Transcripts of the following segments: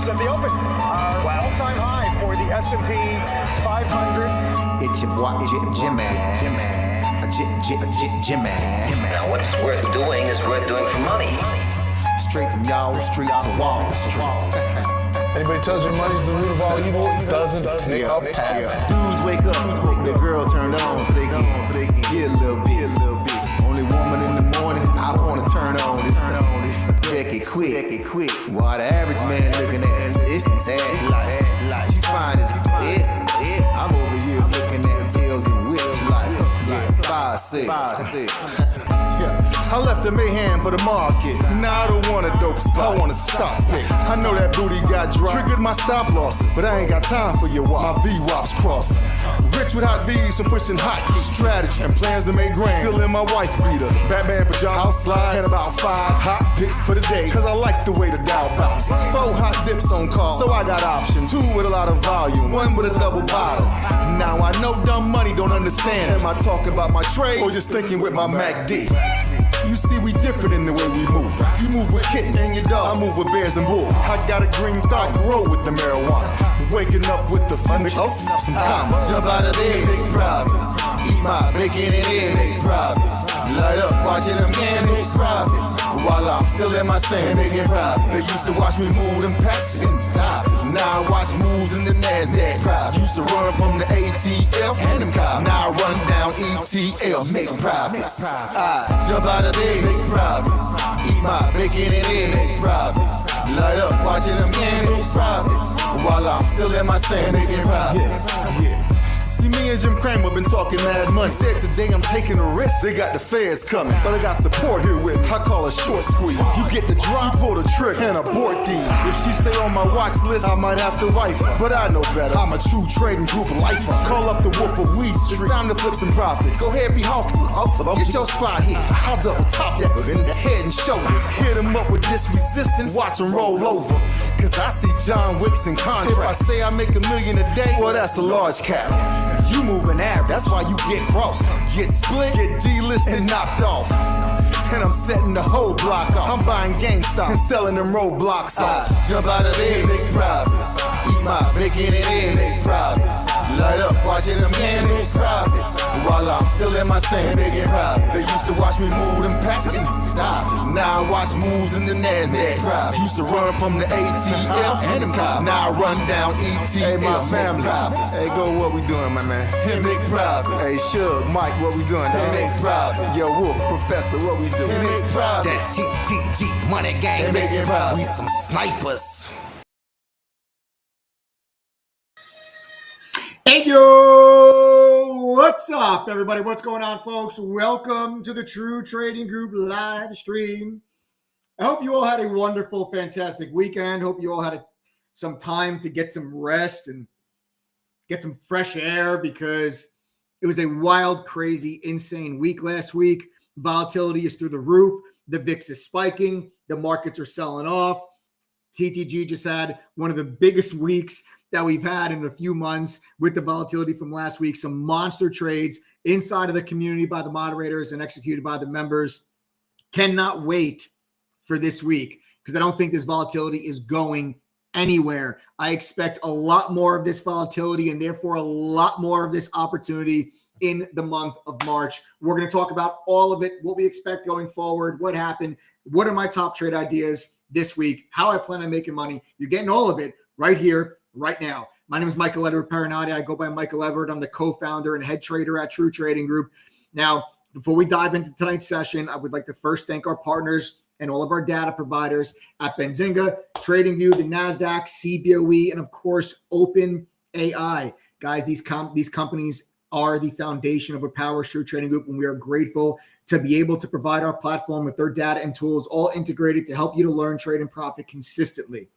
At the open, all-time high for the S&P 500. It's your boy Jimmy. Jimmy. Now what's worth doing is worth doing for money. Straight from y'all street to Wall Street. Anybody tells you money's the root of all evil doesn't make up happen. Dudes wake up, hope their girl turned on so they can get a little bit. Only woman in the morning I wanna turn on this. Becky quick. While the average man looking at it's sad like she fine as it. I'm over here looking at tails and whips like 5'6". I left the mayhem for the market. Now I don't want a dope spot, I want a stock pick. I know that booty got dry, triggered my stop losses, but I ain't got time for your wop. My V-wops crossing. Rich with hot V's and pushing hot strategy and plans to make grand. Still in my wife beater, Batman pajamas, house slides, and about 5 hot picks for the day. Cause I like the way the Dow bounces. 4 hot dips on call, so I got options. 2 with a lot of volume, 1 with a double bottle. Now I know dumb money don't understand. Am I talking about my trade or just thinking with my MACD? You see, we different in the way we move. You move with kittens and your dog, I move with bears and bulls. I got a green thumb, I grow with the marijuana. Waking up with the future, some commas. Jump out of bed, big profits. Eat my bacon and eggs, big profits. Light up, watching them candles, profits. While I'm still in my sand, making profits. They used to watch me move them packs and die. Now I watch moves in the NASDAQ. Profits. Used to run from the ATF and them cops. Now I run down ETL, make profits. I jump out of bed, make profits. Eat my bacon and eggs, make profits. Light up, watching them candles, profits. While I'm still in my sand, making profits. Yeah. See, me and Jim Cramer been talking mad money. Said today I'm taking a risk. They got the feds coming, but I got support here with me. I call a short squeeze. You get the drop, pull the trigger, and abort these. If she stay on my watch list, I might have to wife her. But I know better. I'm a true trading group lifer. Call up the Wolf of Weed Street. It's time to flip some profits. Go ahead, be hawking. Get your spot here. I'll double top that in the head and shoulders. Hit him up with this resistance. Watch him roll over. Cause I see John Wicks in contract. If I say I make $1 million a day, well, that's a large cap. You moving average, that's why you get crossed. Get split, get delisted, and knocked off. and I'm setting the whole block off. I'm buying GameStop and selling them roadblocks off. Jump out of bed, make profits. Eat my bacon and eggs, make profits. Light up watching them candles, profits. While I'm still in my sand, making profits. They used to watch me move them packs. Now I watch moves in the NASDAQ. Used to run from the ATF and them cops. Now I run down ETF. Hey, my family. Hey, go, what we doing, my man? And make profits. Hey, Shug, Mike, what we doing? And make profits. Yo, Wolf, Professor, what we doing? And make profits. That TTG money gang. And making profits. We some snipers. Hey, yo, what's up, everybody? What's going on, folks? Welcome to the True Trading Group live stream. I hope you all had a wonderful, fantastic weekend. Hope you all had some time to get some rest and get some fresh air, because it was a wild, crazy, insane week last week. Volatility is through the roof. The VIX is spiking. The markets are selling off. TTG just had one of the biggest weeks that we've had in a few months with the volatility from last week. Some monster trades inside of the community by the moderators and executed by the members. Cannot wait for this week, because I don't think this volatility is going anywhere. I expect a lot more of this volatility and therefore a lot more of this opportunity in the month of March. We're going to talk about all of it, what we expect going forward, what happened, what are my top trade ideas this week, how I plan on making money. You're getting all of it right here, right now. My name is Michael Edward Parinati. I go by Michael Everett. I'm the co-founder and head trader at True Trading Group. Now, before we dive into tonight's session, I would like to first thank our partners and all of our data providers at Benzinga, TradingView, the NASDAQ, CBOE, and of course, OpenAI. Guys, these companies are the foundation of what powers True Trading Group, and we are grateful to be able to provide our platform with their data and tools all integrated to help you to learn, trade, and profit consistently.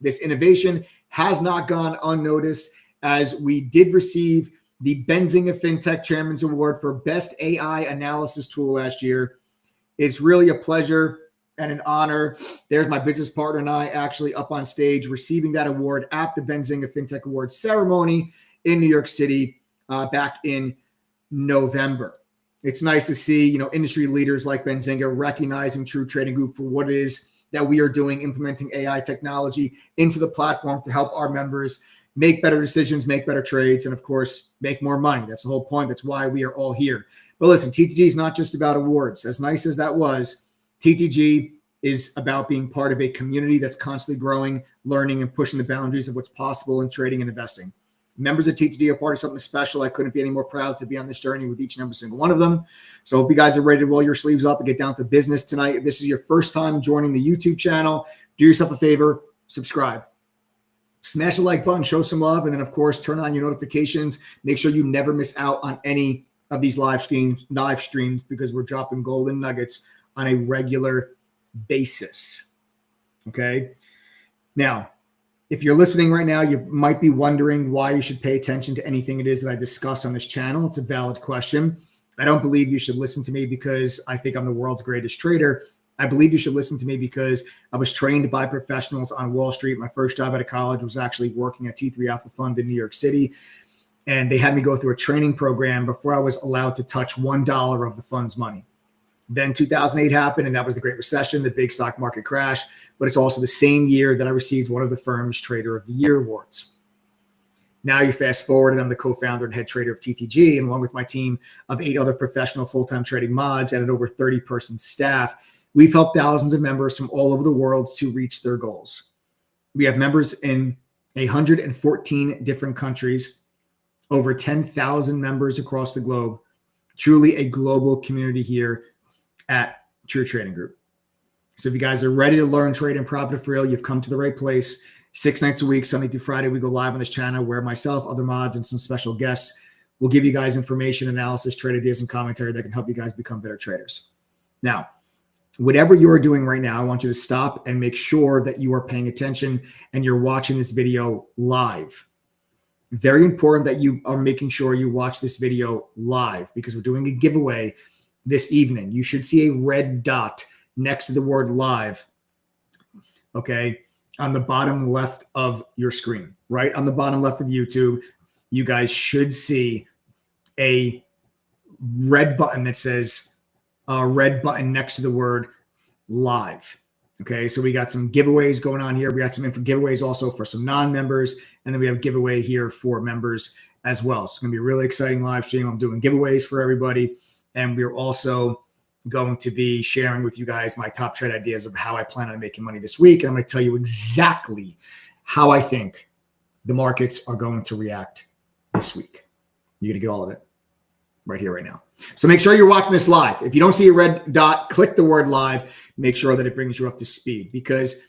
This innovation has not gone unnoticed, as we did receive the Benzinga FinTech Chairman's Award for Best AI Analysis Tool last year. It's really a pleasure and an honor. There's my business partner and I actually up on stage receiving that award at the Benzinga FinTech Awards ceremony in New York City back in November. It's nice to see, industry leaders like Benzinga recognizing True Trading Group for what it is that we are doing, implementing AI technology into the platform to help our members make better decisions, make better trades, and of course, make more money. That's the whole point. That's why we are all here. But listen, TTG is not just about awards. As nice as that was, TTG is about being part of a community that's constantly growing, learning, and pushing the boundaries of what's possible in trading and investing. Members of TTG are part of something special. I couldn't be any more proud to be on this journey with each and every single one of them. So I hope you guys are ready to roll your sleeves up and get down to business tonight. If this is your first time joining the YouTube channel, do yourself a favor, subscribe. Smash the like button, show some love, and then, of course, turn on your notifications. Make sure you never miss out on any of these live streams, because we're dropping golden nuggets on a regular basis. Okay? Now, if you're listening right now, you might be wondering why you should pay attention to anything it is that I discuss on this channel. It's a valid question. I don't believe you should listen to me because I think I'm the world's greatest trader. I believe you should listen to me because I was trained by professionals on Wall Street. My first job out of college was actually working at T3 Alpha Fund in New York City. And they had me go through a training program before I was allowed to touch $1 of the fund's money. Then 2008 happened, and that was the Great Recession, the big stock market crash. But it's also the same year that I received one of the firm's Trader of the Year awards. Now you fast forward, and I'm the co-founder and head trader of TTG, and along with my team of 8 other professional full-time trading mods and an over 30-person staff, we've helped thousands of members from all over the world to reach their goals. We have members in 114 different countries, over 10,000 members across the globe, truly a global community here at True Trading Group. So if you guys are ready to learn, trade, and profit for real, you've come to the right place. 6 nights a week, Sunday through Friday, we go live on this channel where myself, other mods, and some special guests will give you guys information, analysis, trade ideas, and commentary that can help you guys become better traders. Now, whatever you are doing right now, I want you to stop and make sure that you are paying attention and you're watching this video live. Very important that you are making sure you watch this video live, because we're doing a giveaway this evening. You should see a red dot next to the word live, okay, on the bottom left of your screen. Right on the bottom left of YouTube, you guys should see a red button that says red button next to the word live. Okay, so we got some giveaways going on here. We got some info giveaways also for some non-members, and then we have giveaway here for members as well. So it's going to be a really exciting live stream. I'm doing giveaways for everybody, and we're also going to be sharing with you guys my top trade ideas of how I plan on making money this week. And I'm going to tell you exactly how I think the markets are going to react this week. You're going to get all of it right here, right now. So make sure you're watching this live. If you don't see a red dot, click the word live. Make sure that it brings you up to speed, because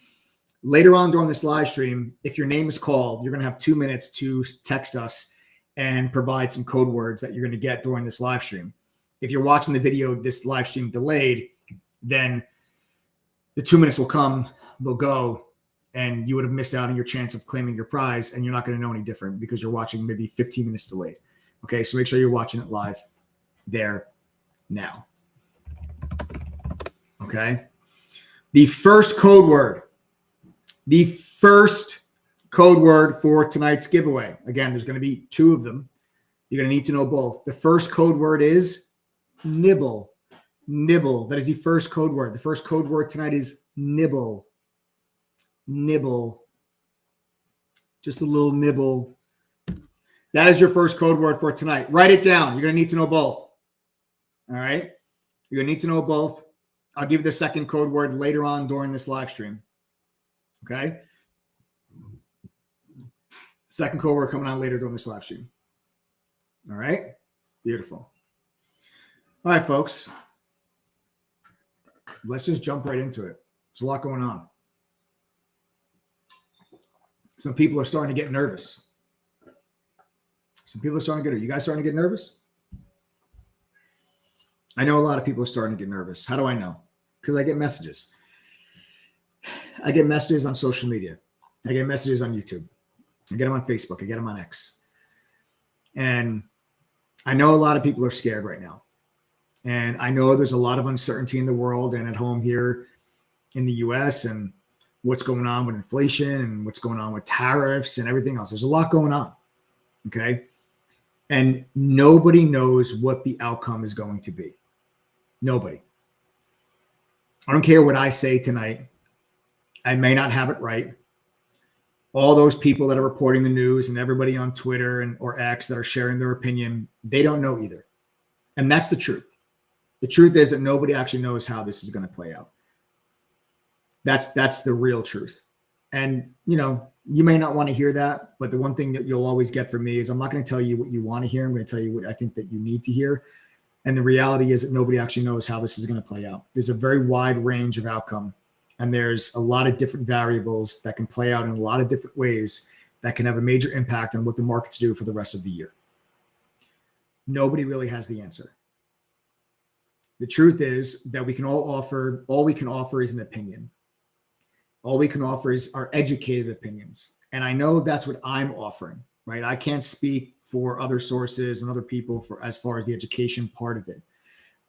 later on during this live stream, if your name is called, you're going to have 2 minutes to text us and provide some code words that you're going to get during this live stream. If you're watching the video, this live stream delayed, then the 2 minutes will come, they'll go, and you would have missed out on your chance of claiming your prize, and you're not going to know any different because you're watching maybe 15 minutes delayed. Okay, so make sure you're watching it live there now. Okay. The first code word for tonight's giveaway. Again, there's going to be 2 of them. You're going to need to know both. The first code word is nibble. Nibble. That is the first code word. The first code word tonight is nibble. Nibble. Just a little nibble. That is your first code word for tonight. Write it down. You're going to need to know both. All right? You're going to need to know both. I'll give you the second code word later on during this live stream. Okay? Second code word coming on later during this live stream. All right? Beautiful. All right, folks. Let's just jump right into it. There's a lot going on. Some people are starting to get nervous. Some people are starting to get, are you guys starting to get nervous? I know a lot of people are starting to get nervous. How do I know? Because I get messages. I get messages on social media. I get messages on YouTube. I get them on Facebook. I get them on X. And I know a lot of people are scared right now. And I know there's a lot of uncertainty in the world and at home here in the US, and what's going on with inflation and what's going on with tariffs and everything else. There's a lot going on. Okay. And nobody knows what the outcome is going to be. Nobody. I don't care what I say tonight. I may not have it right. All those people that are reporting the news and everybody on Twitter and or X that are sharing their opinion, they don't know either. And that's the truth. The truth is that nobody actually knows how this is going to play out. That's the real truth. And, you know, you may not want to hear that, but the one thing that you'll always get from me is I'm not going to tell you what you want to hear. I'm going to tell you what I think that you need to hear. And the reality is that nobody actually knows how this is going to play out. There's a very wide range of outcome, and there's a lot of different variables that can play out in a lot of different ways that can have a major impact on what the markets do for the rest of the year. Nobody really has the answer. The truth is that we can all offer is an opinion. All we can offer is our educated opinions. And I know that's what I'm offering, right? I can't speak for other sources and other people for as far as the education part of it.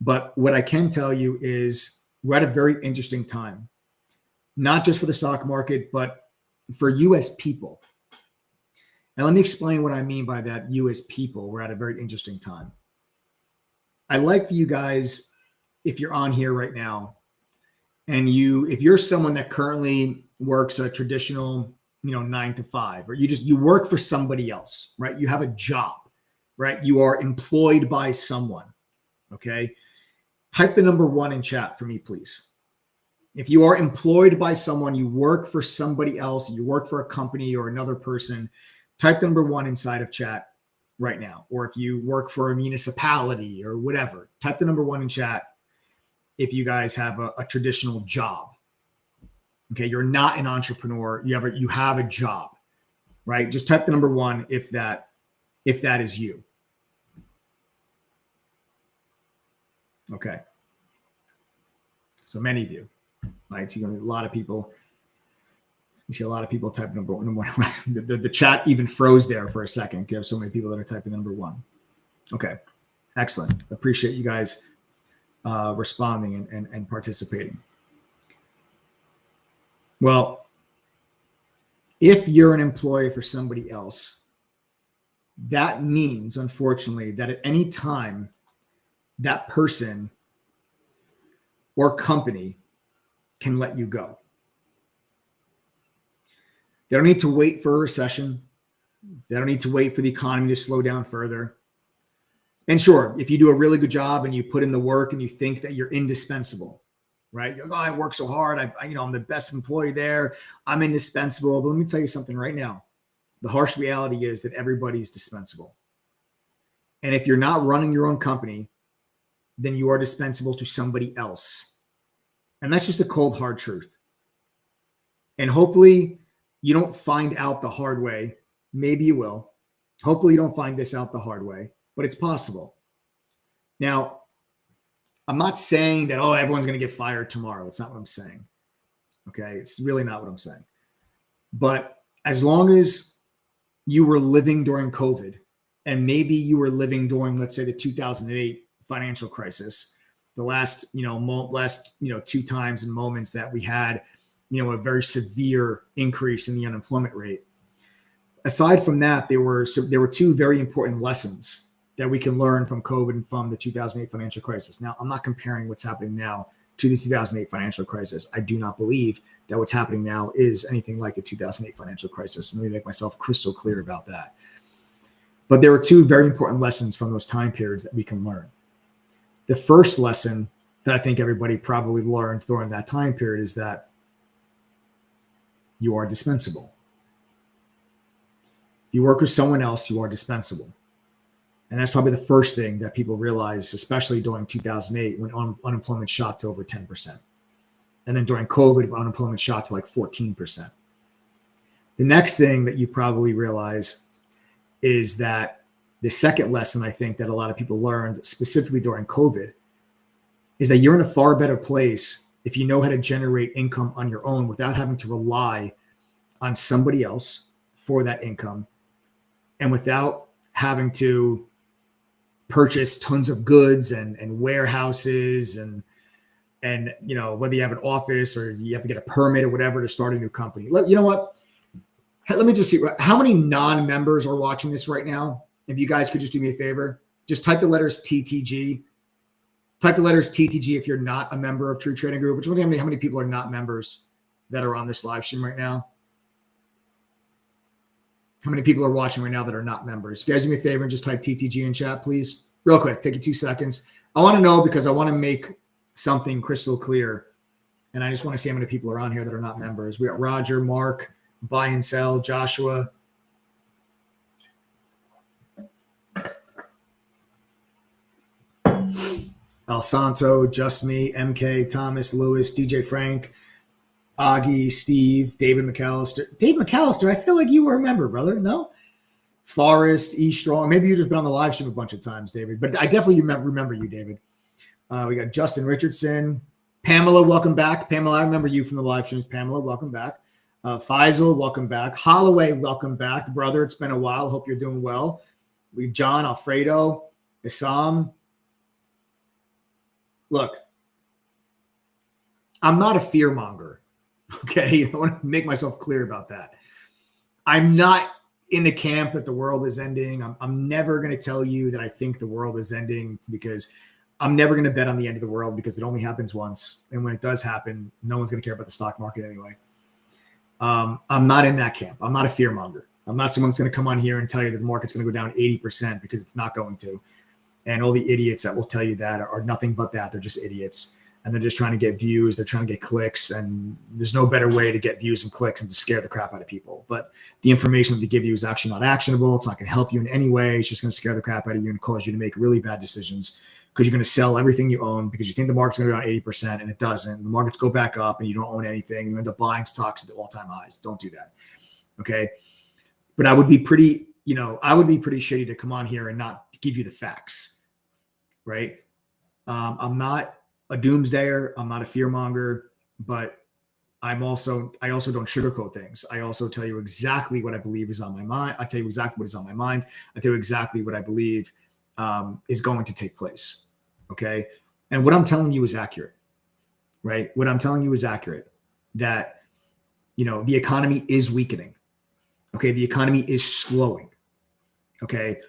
But what I can tell you is we're at a very interesting time, not just for the stock market, but for US people. And let me explain what I mean by that. US people, we're at a very interesting time. I'd like for you guys, if you're on here right now, and if you're someone that currently works a traditional, 9 to 5, or you work for somebody else, right? You have a job, right? You are employed by someone. Okay. Type the number 1 in chat for me, please. If you are employed by someone, you work for somebody else, you work for a company or another person, type the number 1 inside of chat right now. Or if you work for a municipality or whatever, type the number 1 in chat. If you guys have a traditional job, okay, you're not an entrepreneur, you have a job, right? Just type the number 1 if that is you. Okay. So many of you, right? So you see a lot of people type number 1. The chat even froze there for a second. You have so many people that are typing number 1. Okay. Excellent. Appreciate you guys responding and participating. Well, if you're an employee for somebody else, that means, unfortunately, that at any time that person or company can let you go. They don't need to wait for a recession. They don't need to wait for the economy to slow down further. And sure, if you do a really good job and you put in the work and you think that you're indispensable, right? You're like, oh, I work so hard. I'm the best employee there. I'm indispensable. But let me tell you something right now. The harsh reality is that everybody's dispensable. And if you're not running your own company, then you are dispensable to somebody else. And that's just a cold, hard truth. And hopefully you don't find out the hard way. Maybe you will. Hopefully you don't find this out the hard way, but it's possible. Now, I'm not saying that, oh, everyone's going to get fired tomorrow. That's not what I'm saying. Okay. It's really not what I'm saying. But as long as you were living during COVID, and maybe you were living during, let's say, the 2008 financial crisis, the last 2 times and moments that we had, a very severe increase in the unemployment rate. Aside from that, there were 2 very important lessons that we can learn from COVID and from the 2008 financial crisis. Now, I'm not comparing what's happening now to the 2008 financial crisis. I do not believe that what's happening now is anything like the 2008 financial crisis. Let me make myself crystal clear about that. But there were 2 very important lessons from those time periods that we can learn. The first lesson that I think everybody probably learned during that time period is that you are dispensable. If you work with someone else, you are dispensable. And that's probably the first thing that people realized, especially during 2008 when unemployment shot to over 10%. And then during COVID, when unemployment shot to like 14%. The next thing that you probably realize is that the second lesson I think that a lot of people learned specifically during COVID is that you're in a far better place if you know how to generate income on your own without having to rely on somebody else for that income and without having to purchase tons of goods and warehouses and whether you have an office or you have to get a permit or whatever to start a new company. You know what? Let me just see how many non-members are watching this right now. If you guys could just do me a favor, just type the letters TTG. Type the letters TTG if you're not a member of True Trading Group. Which one? How many people are not members that are on this live stream right now? How many people are watching right now that are not members? You guys do me a favor and just type TTG in chat, please. Real quick, take you 2 seconds. I want to know because I want to make something crystal clear. And I just want to see how many people are on here that are not members. We got Roger, Mark, Buy and Sell, Joshua. El Santo, Just Me, MK, Thomas, Lewis, DJ Frank, Augie, Steve, David McAllister. Dave McAllister, I feel like you were a member, brother. No? Forrest, E. Strong. Maybe you've just been on the live stream a bunch of times, David. But I definitely remember you, David. We got Justin Richardson. Pamela, welcome back. Pamela, I remember you from the live streams. Pamela, welcome back. Faisal, welcome back. Holloway, welcome back. Brother, it's been a while. Hope you're doing well. We John, Alfredo, Isam. Look, I'm not a fear monger. Okay, I want to make myself clear about that. I'm not in the camp that the world is ending. I'm never going to tell you that I think the world is ending because I'm never going to bet on the end of the world because it only happens once. And when it does happen, no one's going to care about the stock market anyway. I'm not in that camp. I'm not a fear monger. I'm not someone that's going to come on here and tell you that the market's going to go down 80% because it's not going to. And all the idiots that will tell you that are nothing but that. They're just idiots. And they're just trying to get views. They're trying to get clicks. And there's no better way to get views and clicks than to scare the crap out of people. But the information that they give you is actually not actionable. It's not going to help you in any way. It's just going to scare the crap out of you and cause you to make really bad decisions because you're going to sell everything you own because you think the market's going to go down 80% and it doesn't. The markets go back up and you don't own anything. You end up buying stocks at all-time highs. Don't do that. Okay. But I would be pretty shitty to come on here and not give you the facts. Right. I'm not a doomsdayer. I'm not a fear monger, but I also don't sugarcoat things. I also tell you exactly what I believe is on my mind. I tell you exactly what is on my mind. I tell you exactly what I believe is going to take place. Okay. And what I'm telling you is accurate, right? What I'm telling you is accurate that, the economy is weakening. Okay. The economy is slowing. Okay.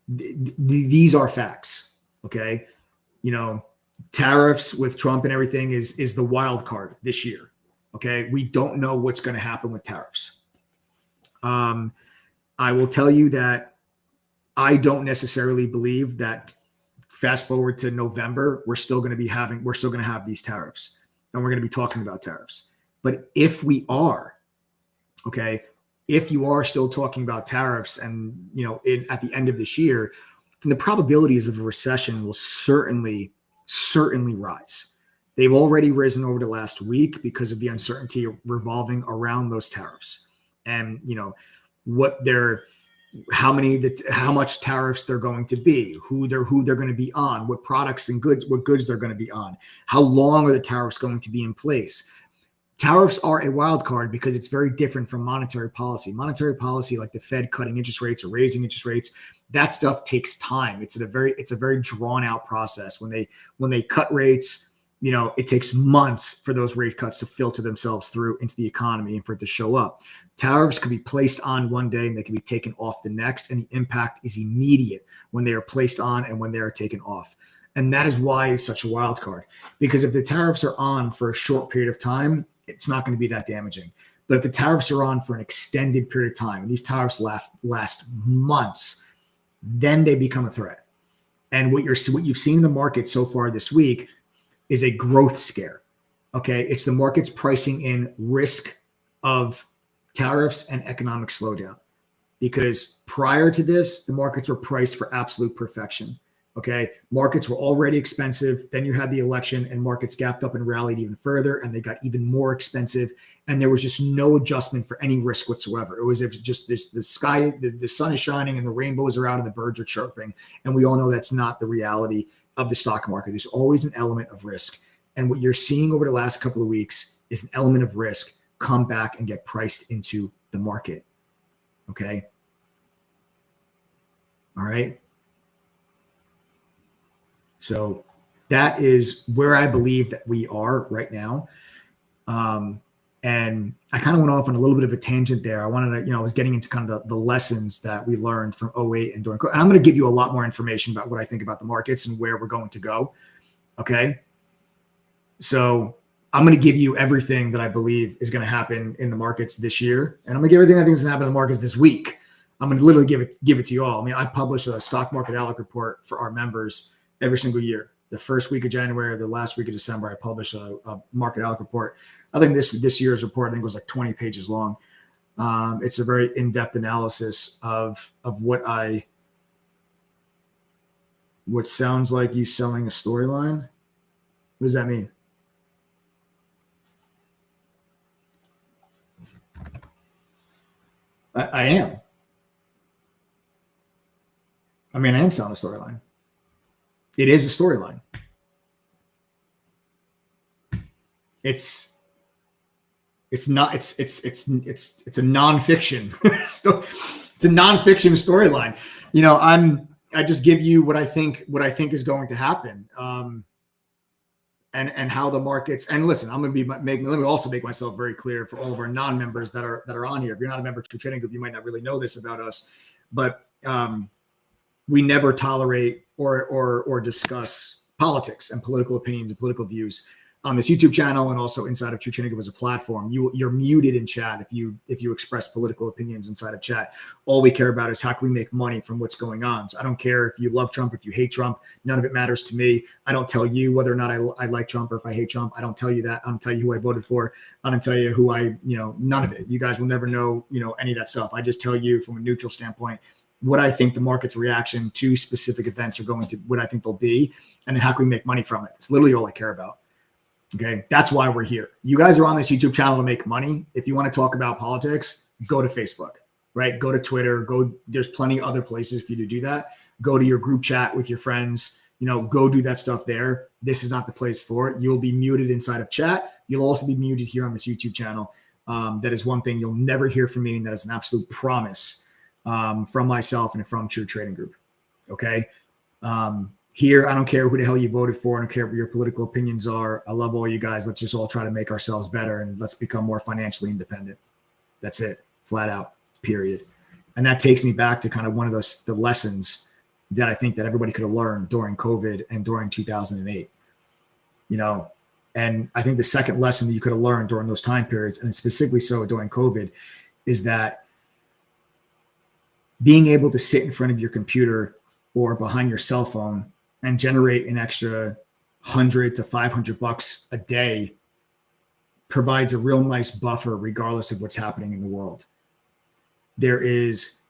These are facts. Okay. tariffs with Trump and everything is the wild card this year. Okay. We don't know what's going to happen with tariffs. I will tell you that I don't necessarily believe that fast forward to November, we're still going to have these tariffs and we're going to be talking about tariffs. But if we are, okay, if you are still talking about tariffs and, at the end of this year, then the probabilities of a recession will certainly rise. They've already risen over the last week because of the uncertainty revolving around those tariffs and, how much tariffs they're going to be, who they're going to be on, what products and what goods they're going to be on, how long are the tariffs going to be in place. Tariffs are a wild card because it's very different from monetary policy. Monetary policy, like the Fed cutting interest rates or raising interest rates, that stuff takes time. It's a very drawn out process. When they cut rates, it takes months for those rate cuts to filter themselves through into the economy and for it to show up. Tariffs can be placed on one day and they can be taken off the next, and the impact is immediate when they are placed on and when they are taken off. And that is why it's such a wild card, because if the tariffs are on for a short period of time, it's not going to be that damaging. But if the tariffs are on for an extended period of time, and these tariffs last months, then they become a threat. And what you've seen in the market so far this week is a growth scare. Okay. It's the market's pricing in risk of tariffs and economic slowdown, because prior to this, the markets were priced for absolute perfection. Okay. Markets were already expensive. Then you had the election and markets gapped up and rallied even further, and they got even more expensive. And there was just no adjustment for any risk whatsoever. It was just the sky, the sun is shining and the rainbows are out and the birds are chirping. And we all know that's not the reality of the stock market. There's always an element of risk. And what you're seeing over the last couple of weeks is an element of risk come back and get priced into the market. Okay. All right. So that is where I believe that we are right now. And I kind of went off on a little bit of a tangent there. I wanted to, I was getting into kind of the lessons that we learned from 08 and during COVID. And I'm going to give you a lot more information about what I think about the markets and where we're going to go. Okay. So I'm going to give you everything that I believe is going to happen in the markets this year. And I'm going to give everything I think is going to happen in the markets this week. I'm going to literally give it to you all. I mean, I publish a stock market outlook report for our members every single year. The first week of January, the last week of December, I publish a market outlook report. I think this year's report, I think, was like 20 pages long. It's a very in-depth analysis of what sounds like you selling a storyline. What does that mean? I am. I mean, I am selling a storyline. It is a storyline. It's a nonfiction. It's a nonfiction storyline. I just give you what I think is going to happen. And how the markets, and listen, I'm going to let me also make myself very clear for all of our non-members that are on here. If you're not a member of True Trading Group, you might not really know this about us, but we never tolerate or discuss politics and political opinions and political views on this YouTube channel, and also inside of True Trading Group as a platform. You're muted in chat if you express political opinions inside of chat. All we care about is how can we make money from what's going on. So I don't care if you love Trump, if you hate Trump, none of it matters to me. I don't tell you whether or not I like Trump or if I hate Trump. I don't tell you that. I don't tell you who I voted for. I don't tell you who none of it. You guys will never know, any of that stuff. I just tell you from a neutral standpoint what I think the market's reaction to specific events are going to, what I think they'll be, and then how can we make money from it. It's literally all I care about. Okay. That's why we're here. You guys are on this YouTube channel to make money. If you want to talk about politics, go to Facebook, right? Go to Twitter, there's plenty of other places for you to do that. Go to your group chat with your friends, go do that stuff there. This is not the place for it. You'll be muted inside of chat. You'll also be muted here on this YouTube channel. That is one thing you'll never hear from me. And that is an absolute promise from myself and from True Trading Group. Okay. Here, I don't care who the hell you voted for. I don't care what your political opinions are. I love all you guys. Let's just all try to make ourselves better and let's become more financially independent. That's it. Flat out, period. And that takes me back to kind of one of the lessons that I think that everybody could have learned during COVID and during 2008. And I think the second lesson that you could have learned during those time periods, and specifically so during COVID, is that being able to sit in front of your computer or behind your cell phone and generate an extra $100 to $500 a day provides a real nice buffer regardless of what's happening in the world. There is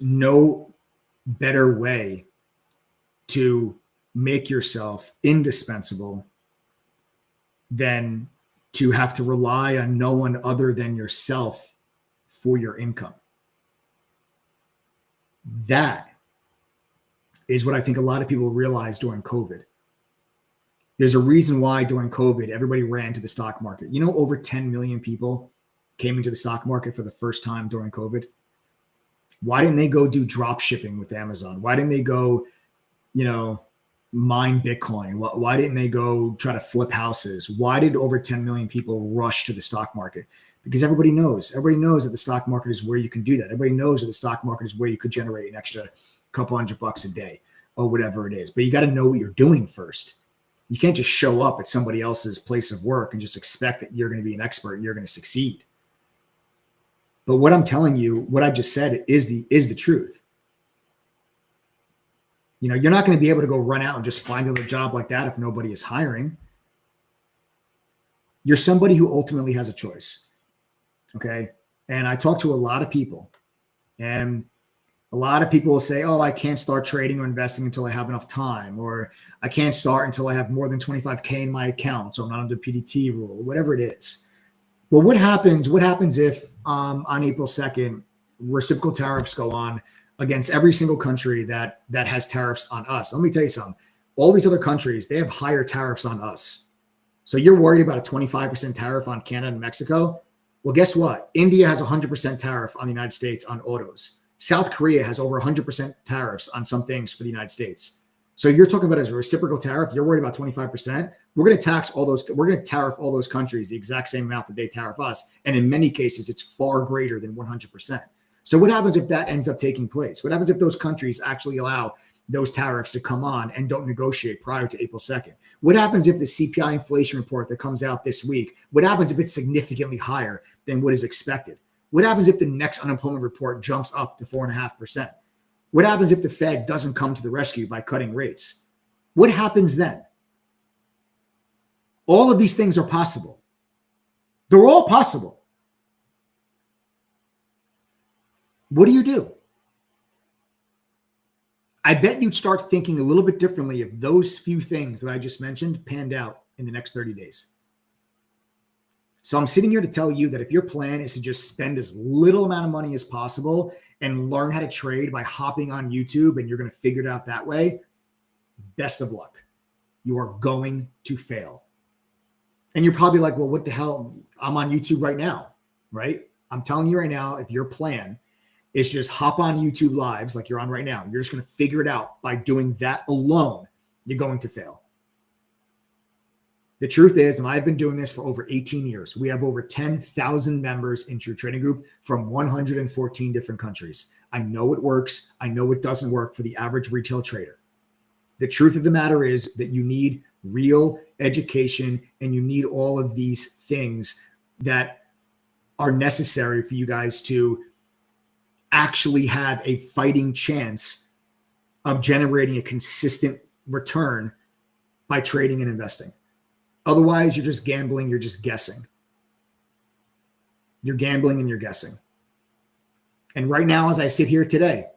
no better way to make yourself indispensable than to have to rely on no one other than yourself for your income. That is what I think a lot of people realized during COVID. There's a reason why during COVID, everybody ran to the stock market. Over 10 million people came into the stock market for the first time during COVID. Why didn't they go do drop shipping with Amazon? Why didn't they go, mine Bitcoin? Why didn't they go try to flip houses? Why did over 10 million people rush to the stock market? Because everybody knows that the stock market is where you can do that. Everybody knows that the stock market is where you could generate an extra couple $100 a day or whatever it is. But you got to know what you're doing first. You can't just show up at somebody else's place of work and just expect that you're going to be an expert and you're going to succeed. But what I'm telling you, what I just said is the truth. You're not going to be able to go run out and just find another job like that if nobody is hiring. You're somebody who ultimately has a choice. Okay. And I talk to a lot of people, and a lot of people will say, oh, I can't start trading or investing until I have enough time, or I can't start until I have more than 25K in my account, so I'm not under PDT rule, whatever it is. But what happens if on April 2nd, reciprocal tariffs go on against every single country that has tariffs on us? Let me tell you something. All these other countries, they have higher tariffs on us. So you're worried about a 25% tariff on Canada and Mexico? Well, guess what? India has a 100% tariff on the United States on autos. South Korea has over 100% tariffs on some things for the United States. So you're talking about a reciprocal tariff. You're worried about 25%. We're going to tariff all those countries the exact same amount that they tariff us. And in many cases, it's far greater than 100%. So what happens if that ends up taking place? What happens if those countries actually allow those tariffs to come on and don't negotiate prior to April 2nd? What happens if the CPI inflation report that comes out this week, what happens if it's significantly higher than what is expected? What happens if the next unemployment report jumps up to 4.5%? What happens if the Fed doesn't come to the rescue by cutting rates? What happens then? All of these things are possible. They're all possible. What do? I bet you'd start thinking a little bit differently if those few things that I just mentioned panned out in the next 30 days. So I'm sitting here to tell you that if your plan is to just spend as little amount of money as possible and learn how to trade by hopping on YouTube and you're going to figure it out that way, best of luck. You are going to fail. And you're probably like, well, what the hell? I'm on YouTube right now, right? I'm telling you right now, if your plan is just hop on YouTube lives like you're on right now, you're just going to figure it out by doing that alone, you're going to fail. The truth is, and I've been doing this for over 18 years, we have over 10,000 members in True Trading Group from 114 different countries. I know it works. I know it doesn't work for the average retail trader. The truth of the matter is that you need real education and you need all of these things that are necessary for you guys to actually have a fighting chance of generating a consistent return by trading and investing. Otherwise, you're just gambling. You're just guessing. You're gambling and you're guessing. And right now, as I sit here today,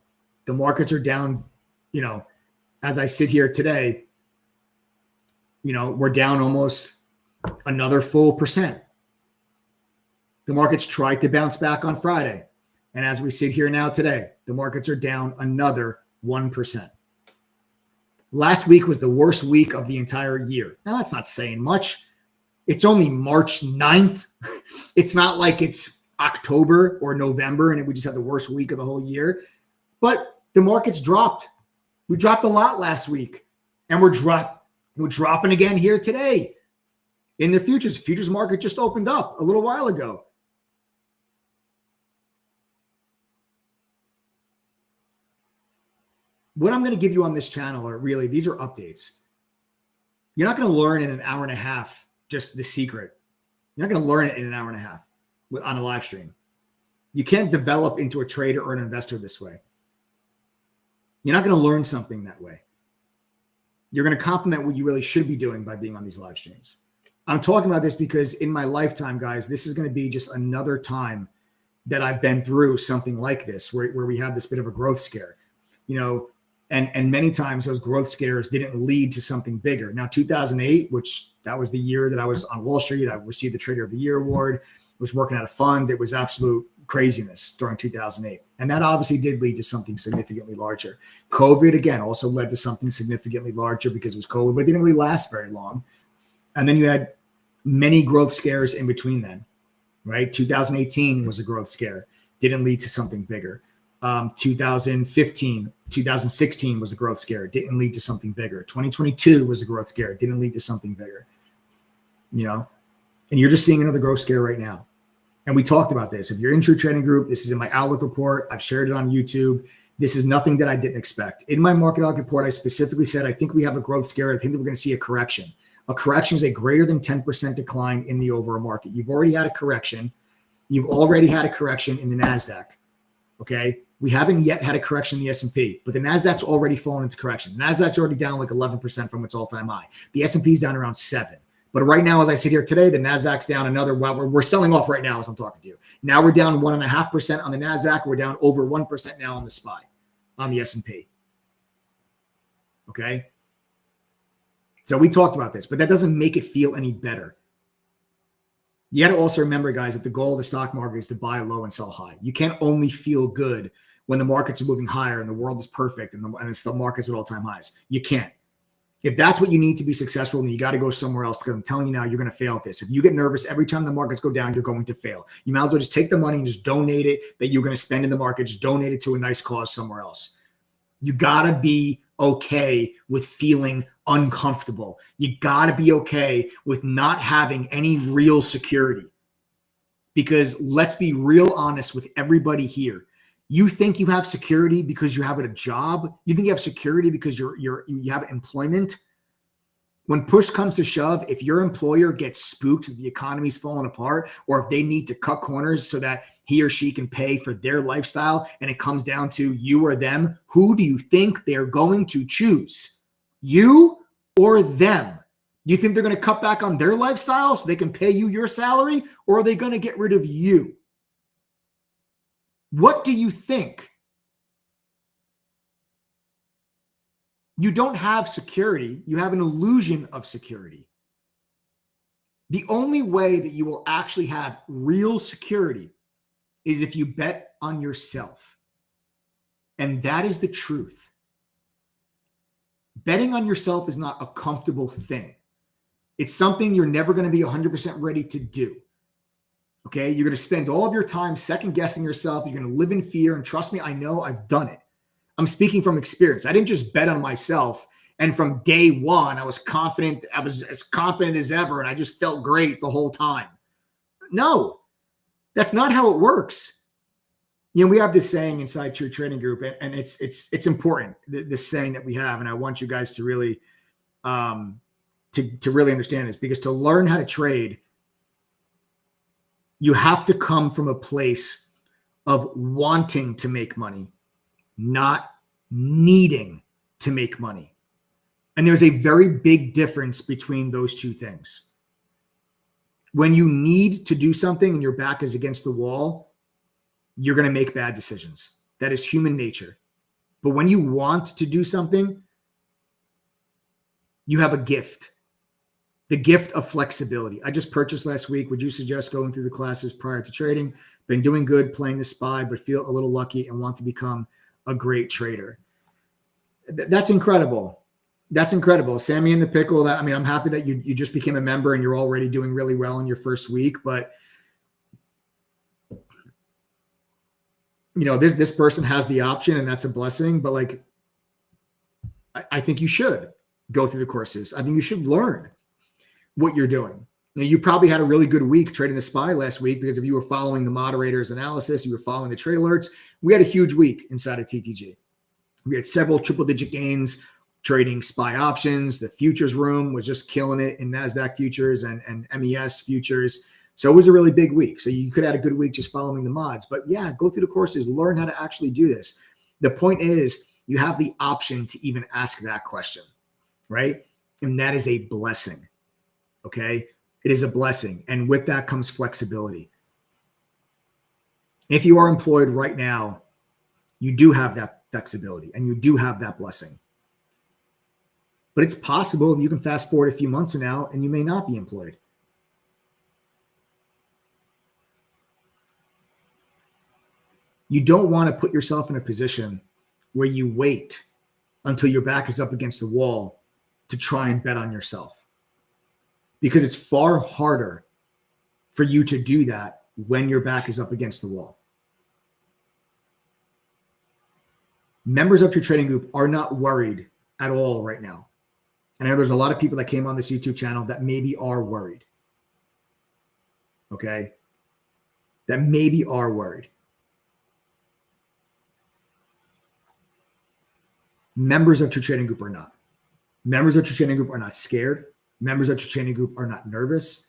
the markets are down, as I sit here today, we're down almost another full percent. The markets tried to bounce back on Friday. And as we sit here now today, the markets are down another 1%. Last week was the worst week of the entire year. Now, that's not saying much. It's only March 9th. It's not like it's October or November and we just had the worst week of the whole year. But the markets dropped. We dropped a lot last week. And we're dropping again here today. In the futures market just opened up a little while ago. What I'm going to give you on this channel these are updates. You're not going to learn in an hour and a half just the secret. You're not going to learn it in an hour and a half on a live stream. You can't develop into a trader or an investor this way. You're not going to learn something that way. You're going to complement what you really should be doing by being on these live streams. I'm talking about this because in my lifetime, guys, this is going to be just another time that I've been through something like this, where we have this bit of a growth scare, and many times those growth scares didn't lead to something bigger. Now, 2008, which that was the year that I was on Wall Street, I received the Trader of the Year award, was working at a fund. It was absolute craziness during 2008. And that obviously did lead to something significantly larger. COVID, again, also led to something significantly larger because it was COVID, but it didn't really last very long. And then you had many growth scares in between then, right? 2018 was a growth scare, didn't lead to something bigger. 2015, 2016 was a growth scare, didn't lead to something bigger. 2022 was a growth scare, didn't lead to something bigger, and you're just seeing another growth scare right now. And we talked about this. If you're in True Trading Group, this is in my Outlook report. I've shared it on YouTube. This is nothing that I didn't expect. In my market outlook report, I specifically said, I think we have a growth scare. I think that we're going to see a correction. A correction is a greater than 10% decline in the overall market. You've already had a correction. You've already had a correction in the NASDAQ. Okay. We haven't yet had a correction in the S&P, but the NASDAQ's already fallen into correction. The NASDAQ's already down like 11% from its all-time high. The S&P's down around 7%. But right now, as I sit here today, the NASDAQ's down another, we're selling off right now as I'm talking to you. Now we're down 1.5% on the NASDAQ. We're down over 1% now on the SPY, on the S&P. Okay. So we talked about this, but that doesn't make it feel any better. You got to also remember, guys, that the goal of the stock market is to buy low and sell high. You can't only feel good when the markets are moving higher and the world is perfect and the market's at all-time highs. You can't. If that's what you need to be successful, then you got to go somewhere else, because I'm telling you now, you're going to fail at this. If you get nervous every time the markets go down, you're going to fail. You might as well just take the money and just donate it that you're going to spend in the market, just donate it to a nice cause somewhere else. You got to be okay with feeling uncomfortable. You got to be okay with not having any real security. Because let's be real honest with everybody here. You think you have security because you have a job? You think you have security because you have employment? When push comes to shove, if your employer gets spooked, the economy's falling apart, or if they need to cut corners so that he or she can pay for their lifestyle, and it comes down to you or them, who do you think they're going to choose? You or them? Do you think they're going to cut back on their lifestyle so they can pay you your salary, or are they going to get rid of you? What do you think? You don't have security. You have an illusion of security. The only way that you will actually have real security is if you bet on yourself. And that is the truth. Betting on yourself is not a comfortable thing. It's something you're never going to be 100% ready to do. Okay, you're going to spend all of your time second guessing yourself. You're going to live in fear. And trust me, I know I've done it. I'm speaking from experience. I didn't just bet on myself. And from day one, I was confident. I was as confident as ever. And I just felt great the whole time. No, that's not how it works. We have this saying inside True Trading Group, and it's important, this saying that we have. And I want you guys to really, to really understand this, because to learn how to trade, you have to come from a place of wanting to make money, not needing to make money. And there's a very big difference between those two things. When you need to do something and your back is against the wall, you're going to make bad decisions. That is human nature. But when you want to do something, you have a gift. The gift of flexibility. I just purchased last week. Would you suggest going through the classes prior to trading? Been doing good playing the SPY, but feel a little lucky and want to become a great trader. That's incredible. That's incredible. Sammy in the pickle. I'm happy that you just became a member and you're already doing really well in your first week. But this person has the option, and that's a blessing. But I think you should go through the courses. I think you should learn what you're doing. Now, you probably had a really good week trading the SPY last week, because if you were following the moderator's analysis, you were following the trade alerts. We had a huge week inside of TTG. We had several triple-digit gains, trading SPY options. The futures room was just killing it in NASDAQ futures and MES futures. So it was a really big week. So you could have had a good week just following the mods. But yeah, go through the courses, learn how to actually do this. The point is you have the option to even ask that question, right? And that is a blessing, okay? It is a blessing. And with that comes flexibility. If you are employed right now, you do have that flexibility and you do have that blessing. But it's possible that you can fast forward a few months from now and you may not be employed. You don't want to put yourself in a position where you wait until your back is up against the wall to try and bet on yourself. Because it's far harder for you to do that when your back is up against the wall. Members of your trading group are not worried at all right now. And I know there's a lot of people that came on this YouTube channel that maybe are worried. Okay? That maybe are worried. Members of your trading group are not. Members of your trading group are not scared. Members of your trading group are not nervous.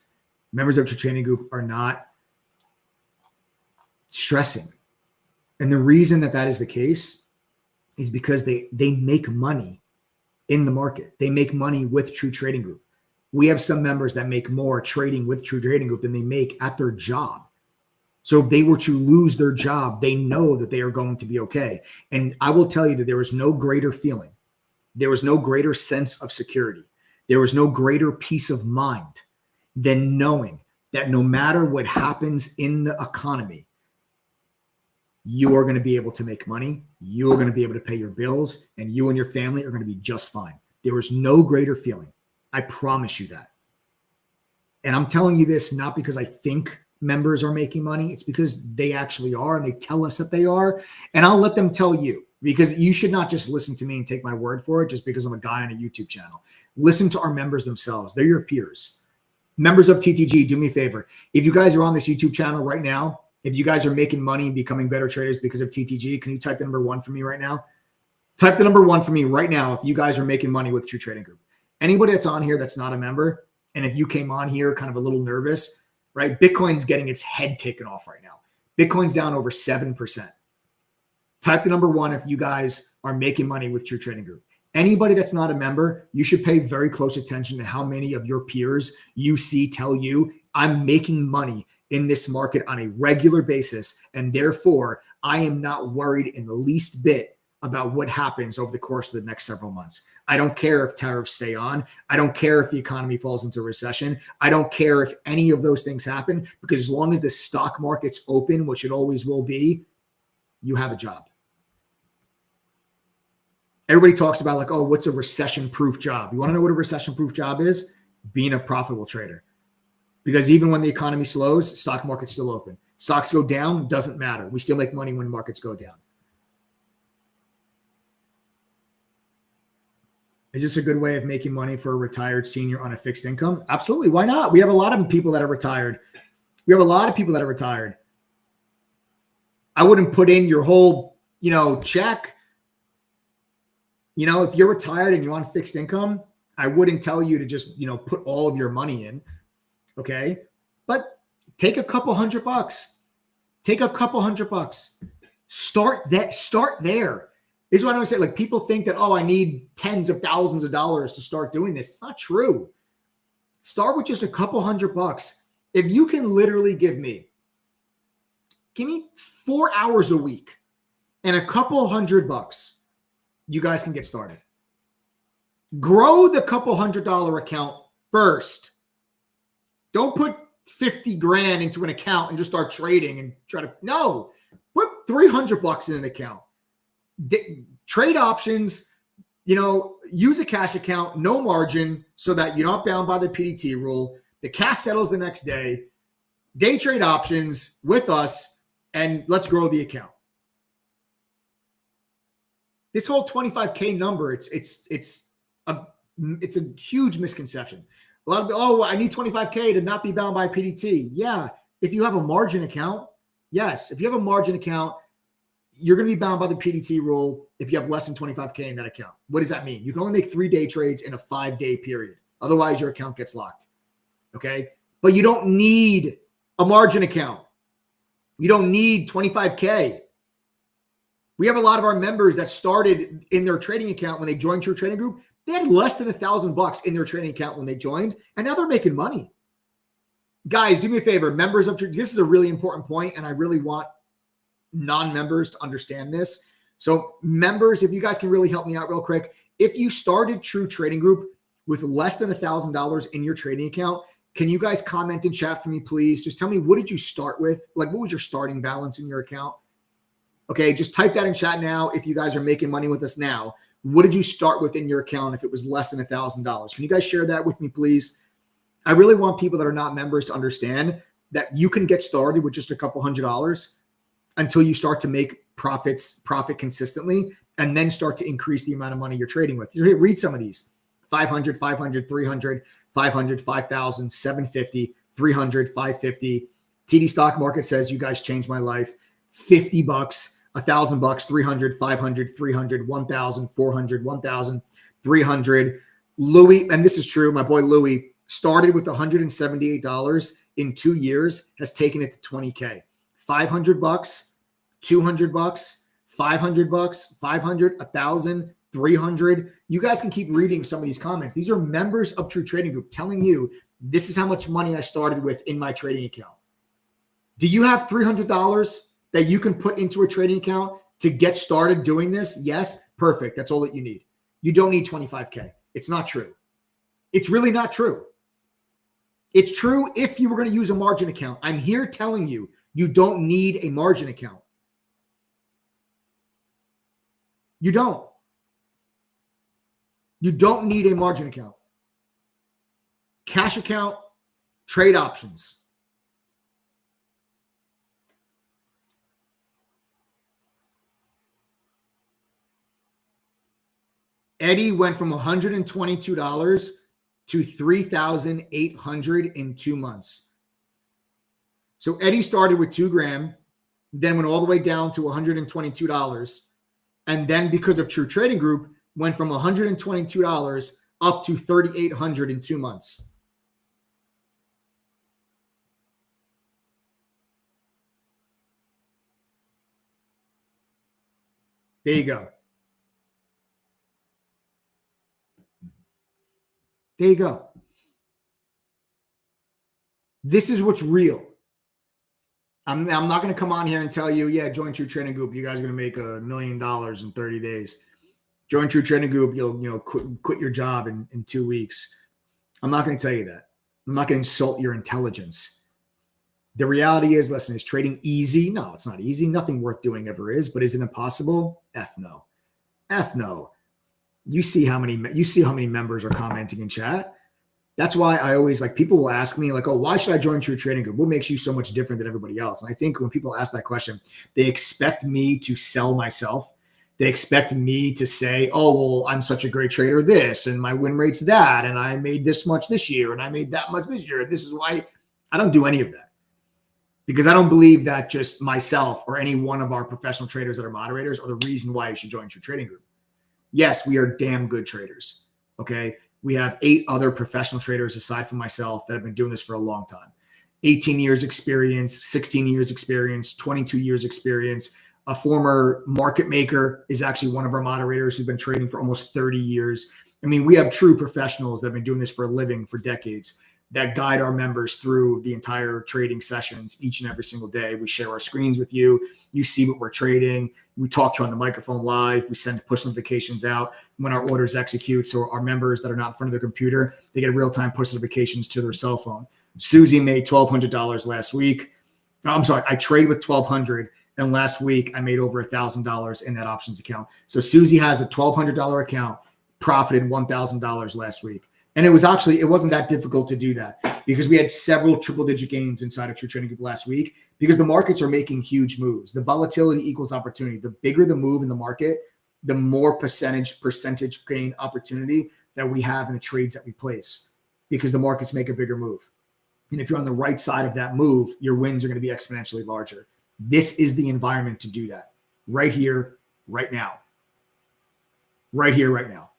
Members of your trading group are not stressing. And the reason that that is the case is because they make money in the market. They make money with True Trading Group. We have some members that make more trading with True Trading Group than they make at their job. So if they were to lose their job, they know that they are going to be okay. And I will tell you that there is no greater feeling. There is no greater sense of security. There is no greater peace of mind than knowing that no matter what happens in the economy, you are going to be able to make money. You are going to be able to pay your bills, and you and your family are going to be just fine. There is no greater feeling. I promise you that. And I'm telling you this not because I think members are making money. It's because they actually are, and they tell us that they are. And I'll let them tell you, because you should not just listen to me and take my word for it just because I'm a guy on a YouTube channel. Listen to our members themselves. They're your peers. Members of TTG, do me a favor. If you guys are on this YouTube channel right now, if you guys are making money and becoming better traders because of TTG, can you type the number 1 for me right now? Type the number 1 for me right now if you guys are making money with True Trading Group. Anybody that's on here that's not a member, and if you came on here kind of a little nervous, right? Bitcoin's getting its head taken off right now. Bitcoin's down over 7%. Type the number 1 if you guys are making money with True Trading Group. Anybody that's not a member, you should pay very close attention to how many of your peers you see tell you, I'm making money in this market on a regular basis, and therefore I am not worried in the least bit about what happens over the course of the next several months. I don't care if tariffs stay on. I don't care if the economy falls into recession. I don't care if any of those things happen, because as long as the stock market's open, which it always will be, you have a job. Everybody talks about like, oh, what's a recession-proof job? You want to know what a recession-proof job is? Being a profitable trader. Because even when the economy slows, stock market's still open. Stocks go down, doesn't matter. We still make money when markets go down. Is this a good way of making money for a retired senior on a fixed income? Absolutely. Why not? We have a lot of people that are retired. I wouldn't put in your whole, check. If you're retired and you're on fixed income, I wouldn't tell you to just, put all of your money in. Okay. But take a couple $100. Take a couple $100. Start there. This is what I would say. Like, people think that, oh, I need tens of thousands of dollars to start doing this. It's not true. Start with just a couple $100. If you can literally give me 4 hours a week and a couple $100, you guys can get started. Grow the couple $100 account first. Don't put 50 grand into an account and just start trading and put $300 in an account. Trade options, use a cash account, no margin, so that you're not bound by the PDT rule. The cash settles the next day. Day trade options with us, and let's grow the account. This whole 25K number, it's a huge misconception. A lot of people, oh, I need 25K to not be bound by PDT. Yeah, if you have a margin account, yes. If you have a margin account, you're going to be bound by the PDT rule if you have less than 25K in that account. What does that mean? You can only make 3-day trades in a 5-day period. Otherwise, your account gets locked. Okay. But you don't need a margin account. You don't need 25K. We have a lot of our members that started in their trading account when they joined True Trading Group. They had less than $1,000 in their trading account when they joined, and now they're making money. Guys, do me a favor. Members of this is a really important point, and I really want non-members to understand this. So members, if you guys can really help me out real quick, if you started True Trading Group with less than $1,000 in your trading account, can you guys comment in chat for me, please? Just tell me, what did you start with? Like, what was your starting balance in your account? Okay, just type that in chat now. If you guys are making money with us now, what did you start with in your account if it was less than $1,000? Can you guys share that with me, please? I really want people that are not members to understand that you can get started with just a couple $100 until you start to make profit consistently, and then start to increase the amount of money you're trading with. Read some of these: 500, 500, 300, 500, 5,000, 750, 300, 550. TD Stock Market says, you guys changed my life. $50, $1,000, 300, 500, 300, 1,000, 400, 1,000, 300. Louis, and this is true, my boy Louis started with $178 in 2 years, has taken it to 20K. $500, $200, $500, 500, 1,000, 300. You guys can keep reading some of these comments. These are members of True Trading Group telling you, this is how much money I started with in my trading account. Do you have $300 that you can put into a trading account to get started doing this? Yes. Perfect. That's all that you need. You don't need 25K. It's not true. It's really not true. It's true if you were going to use a margin account. I'm here telling you, you don't need a margin account. You don't. You don't need a margin account. Cash account, trade options. Eddie went from $122 to $3,800 in 2 months. So Eddie started with $2,000, then went all the way down to $122. And then because of True Trading Group, went from $122 up to $3,800 in 2 months. There you go. There you go. This is what's real. I'm not going to come on here and tell you, yeah, join True Trading Group. You guys are going to make $1 million in 30 days. Join True Trading Group. You'll quit your job in 2 weeks. I'm not going to tell you that. I'm not going to insult your intelligence. The reality is, listen, is trading easy? No, it's not easy. Nothing worth doing ever is. But is it impossible? F no. F no. You see how many members are commenting in chat. That's why I always people will ask me oh, why should I join True Trading Group? What makes you so much different than everybody else? And I think when people ask that question, they expect me to sell myself. They expect me to say, oh, well, I'm such a great trader, this, and my win rate's that, and I made this much this year, and I made that much this year. This is why I don't do any of that. Because I don't believe that just myself or any one of our professional traders that are moderators are the reason why you should join True Trading Group. Yes, we are damn good traders. Okay. We have 8 other professional traders aside from myself that have been doing this for a long time. 18 years experience, 16 years experience, 22 years experience. A former market maker is actually one of our moderators who's been trading for almost 30 years. I mean, we have true professionals that have been doing this for a living for decades that guide our members through the entire trading sessions each and every single day. We share our screens with you. You see what we're trading. We talk to you on the microphone live. We send push notifications out when our orders execute. So our members that are not in front of their computer, they get real-time push notifications to their cell phone. Susie made $1,200 last week. I'm sorry, I trade with $1,200. And last week I made over $1,000 in that options account. So Susie has a $1,200 account, profited $1,000 last week. And it wasn't that difficult to do that because we had several triple-digit gains inside of True Trading Group last week because the markets are making huge moves. The volatility equals opportunity. The bigger the move in the market, the more percentage gain opportunity that we have in the trades that we place because the markets make a bigger move. And if you're on the right side of that move, your wins are going to be exponentially larger. This is the environment to do that. right here, right now. Right here, right now.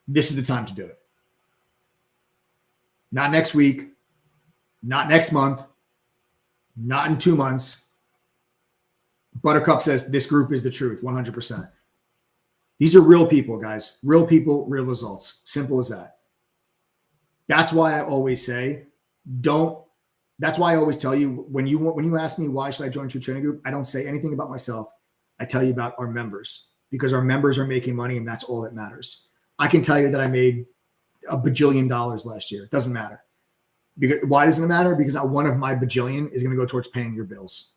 This is the time to do it. Not next week, not next month, not in 2 months. Buttercup says this group is the truth, 100%. These are real people, guys. Real people, real results. Simple as that. That's why I always say, that's why I always tell you, when you ask me why should I join True Trading Group, I don't say anything about myself. I tell you about our members, because our members are making money, and that's all that matters. I can tell you that I made $1 bajillion last year. It doesn't matter. Because why doesn't it matter? Because not one of my bajillion is going to go towards paying your bills.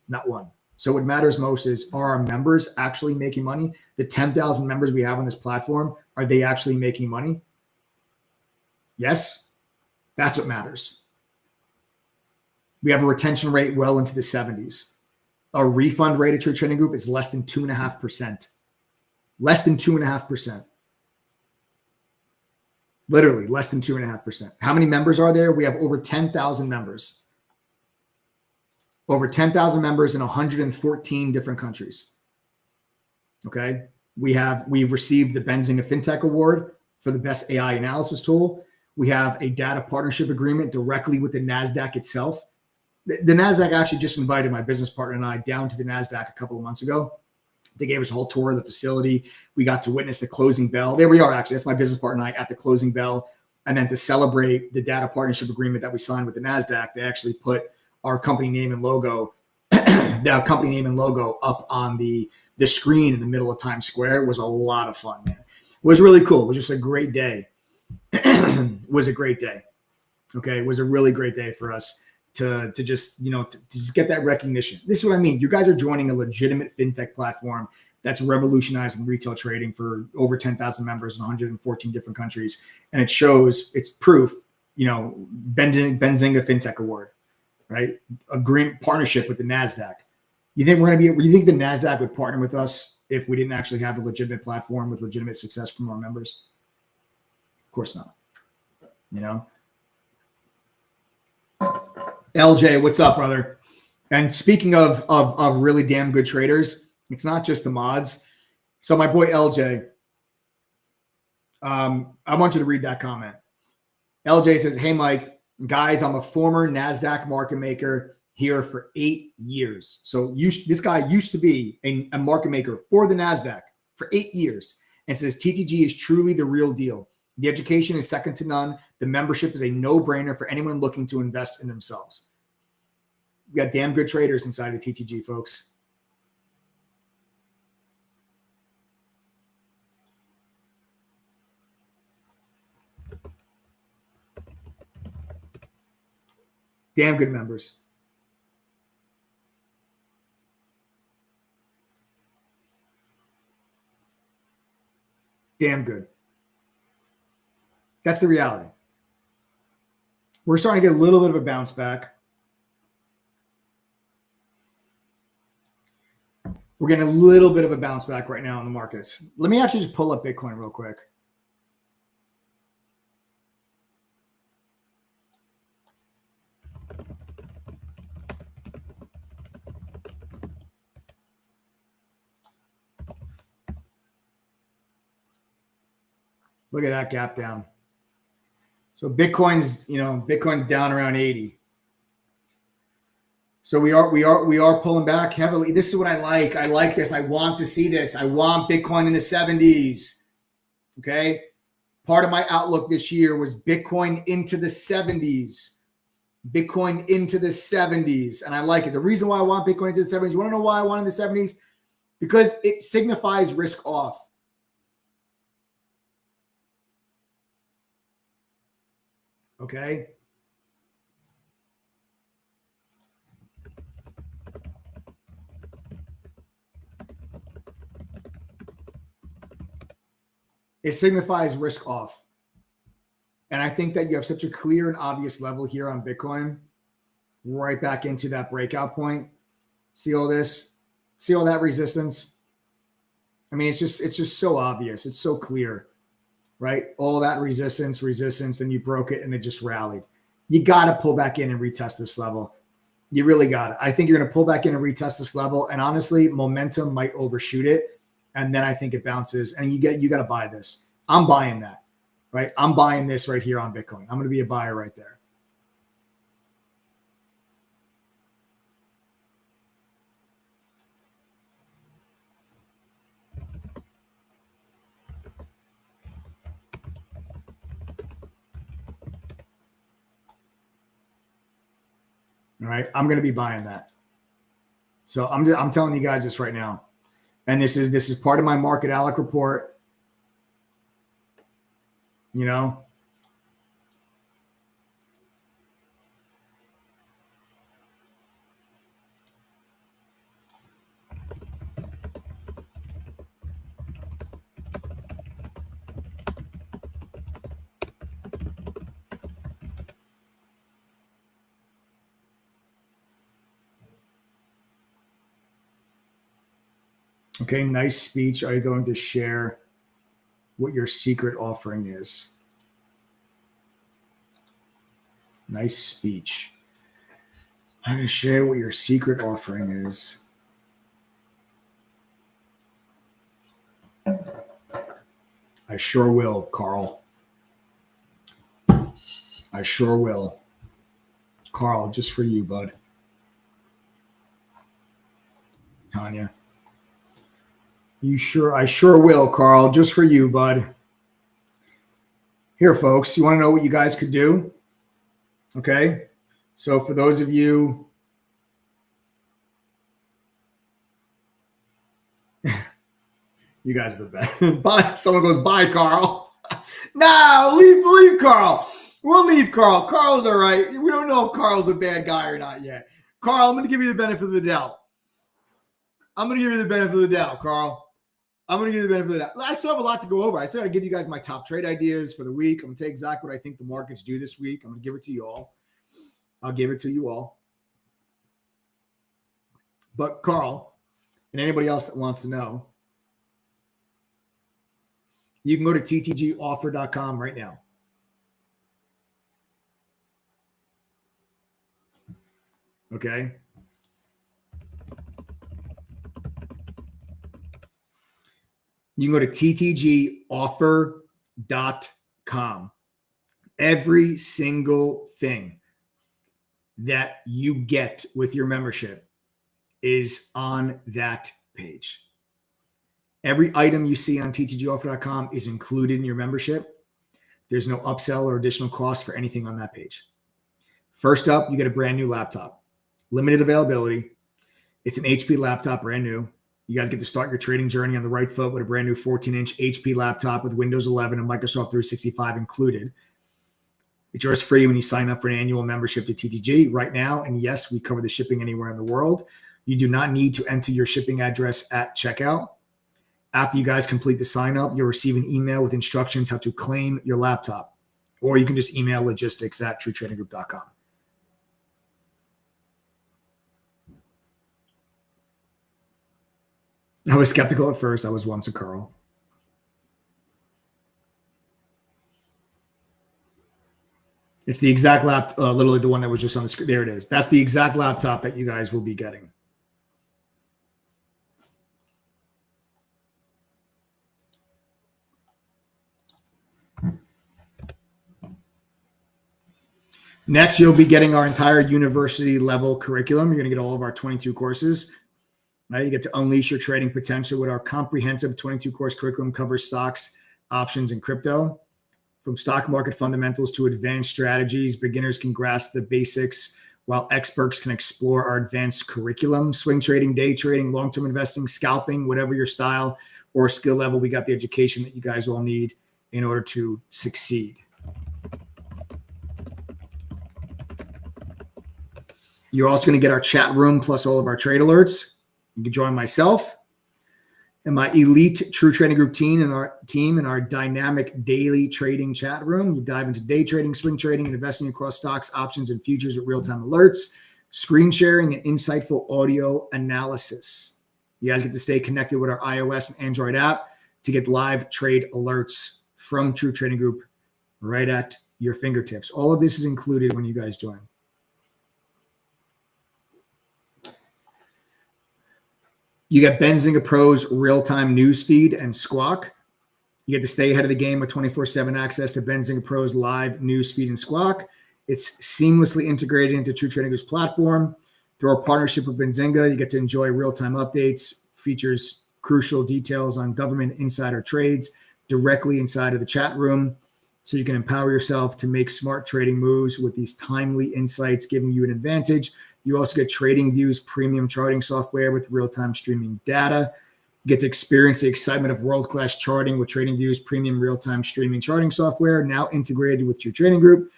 Not one. So what matters most is, are our members actually making money? The 10,000 members we have on this platform, are they actually making money? Yes. That's what matters. We have a retention rate well into the 70s. Our refund rate at True Trading Group is less than 2.5%. Less than 2.5%. Literally less than 2.5%. How many members are there? We have over 10,000 members. Over 10,000 members in 114 different countries. Okay. We've received the Benzinga FinTech Award for the best AI analysis tool. We have a data partnership agreement directly with the NASDAQ itself. The NASDAQ actually just invited my business partner and I down to the NASDAQ a couple of months ago. They gave us a whole tour of the facility. We got to witness the closing bell. There we are, actually. That's my business partner and I at the closing bell. And then to celebrate the data partnership agreement that we signed with the NASDAQ, they actually put our company name and logo, up on the screen in the middle of Times Square. It was a lot of fun, man. It was really cool. It was just a great day. It was a great day. Okay. It was a really great day for us to just, to just get that recognition. This is what I mean. You guys are joining a legitimate fintech platform that's revolutionizing retail trading for over 10,000 members in 114 different countries. And it shows, it's proof, Benzinga FinTech Award, right? A green partnership with the NASDAQ. You think you think the NASDAQ would partner with us if we didn't actually have a legitimate platform with legitimate success from our members? Of course not. LJ, what's up, brother? And speaking of really damn good traders, it's not just the mods. So my boy LJ, I want you to read that comment. LJ says, "Hey, Mike, guys, I'm a former NASDAQ market maker here for 8 years. So this guy used to be a market maker for the NASDAQ for 8 years, and says TTG is truly the real deal. The education is second to none. The membership is a no-brainer for anyone looking to invest in themselves." We got damn good traders inside of TTG, folks. Damn good members. Damn good. That's the reality. We're starting to get a little bit of a bounce back. We're getting a little bit of a bounce back right now in the markets. Let me actually just pull up Bitcoin real quick. Look at that gap down. So Bitcoin's down around 80. So we are pulling back heavily. This is what I like. I like this. I want to see this. I want Bitcoin in the 70s. Okay. Part of my outlook this year was Bitcoin into the 70s. Bitcoin into the 70s. And I like it. The reason why I want Bitcoin into the 70s, you want to know why I want it in the 70s? Because it signifies risk off. Okay. It signifies risk off. And I think that you have such a clear and obvious level here on Bitcoin, right back into that breakout point. See all this? See all that resistance? I mean, it's just so obvious. It's so clear, right? All that resistance, then you broke it and it just rallied. You got to pull back in and retest this level. You really got it. I think you're going to pull back in and retest this level. And honestly, momentum might overshoot it. And then I think it bounces and you got to buy this. I'm buying that, right? I'm buying this right here on Bitcoin. I'm going to be a buyer right there. All right. I'm going to be buying that. So I'm telling you guys this right now. And this is part of my market alloc report. You know, okay, nice speech. Are you going to share what your secret offering is? Nice speech. I'm going to share what your secret offering is. I sure will, Carl. I sure will. Carl, just for you, bud. Tanya. I sure will, Carl, just for you, bud. Here, folks, you want to know what you guys could do? Okay. So for those of you, you guys are the best. Bye. Someone goes, bye, Carl. No, leave Carl. We'll leave Carl. Carl's all right. We don't know if Carl's a bad guy or not yet. Carl, I'm going to give you the benefit of the doubt. Carl. I'm going to give you the benefit of the doubt. I still have a lot to go over. I said I'd give you guys my top trade ideas for the week. I'm going to tell you exactly what I think the markets do this week. I'm going to give it to you all. I'll give it to you all. But Carl, and anybody else that wants to know, you can go to ttgoffer.com right now. Okay. You can go to ttgoffer.com. Every single thing that you get with your membership is on that page. Every item you see on ttgoffer.com is included in your membership. There's no upsell or additional cost for anything on that page. First up, you get a brand new laptop. Limited availability. It's an HP laptop, brand new. You guys get to start your trading journey on the right foot with a brand new 14-inch HP laptop with Windows 11 and Microsoft 365 included. It's yours free when you sign up for an annual membership to TTG right now. And yes, we cover the shipping anywhere in the world. You do not need to enter your shipping address at checkout. After you guys complete the sign up, you'll receive an email with instructions how to claim your laptop. Or you can just email logistics@truetradinggroup.com. I was skeptical at first. I was once a Carl. It's the exact laptop, literally the one that was just on the screen. There it is. That's the exact laptop that you guys will be getting. Next, you'll be getting our entire university level curriculum. You're going to get all of our 22 courses. Right? You get to unleash your trading potential with our comprehensive 22 course curriculum covers stocks, options, and crypto. From stock market fundamentals to advanced strategies, beginners can grasp the basics while experts can explore our advanced curriculum. Swing trading, day trading, long-term investing, scalping, whatever your style or skill level, we got the education that you guys all need in order to succeed. You're also going to get our chat room plus all of our trade alerts. You can join myself and my elite True Trading Group team and our dynamic daily trading chat room. You dive into day trading, swing trading, and investing across stocks, options, and futures with real-time alerts, screen sharing, and insightful audio analysis. You guys get to stay connected with our iOS and Android app to get live trade alerts from True Trading Group right at your fingertips. All of this is included when you guys join. You get Benzinga Pro's real-time news feed and Squawk. You get to stay ahead of the game with 24/7 access to Benzinga Pro's live news feed and Squawk. It's seamlessly integrated into True Trading Group's platform. Through our partnership with Benzinga, you get to enjoy real-time updates, features crucial details on government insider trades directly inside of the chat room, so you can empower yourself to make smart trading moves with these timely insights, giving you an advantage. You also get Trading View's premium charting software with real-time streaming data. You get to experience the excitement of world-class charting with Trading View's premium real-time streaming charting software, now integrated with True Trading Group.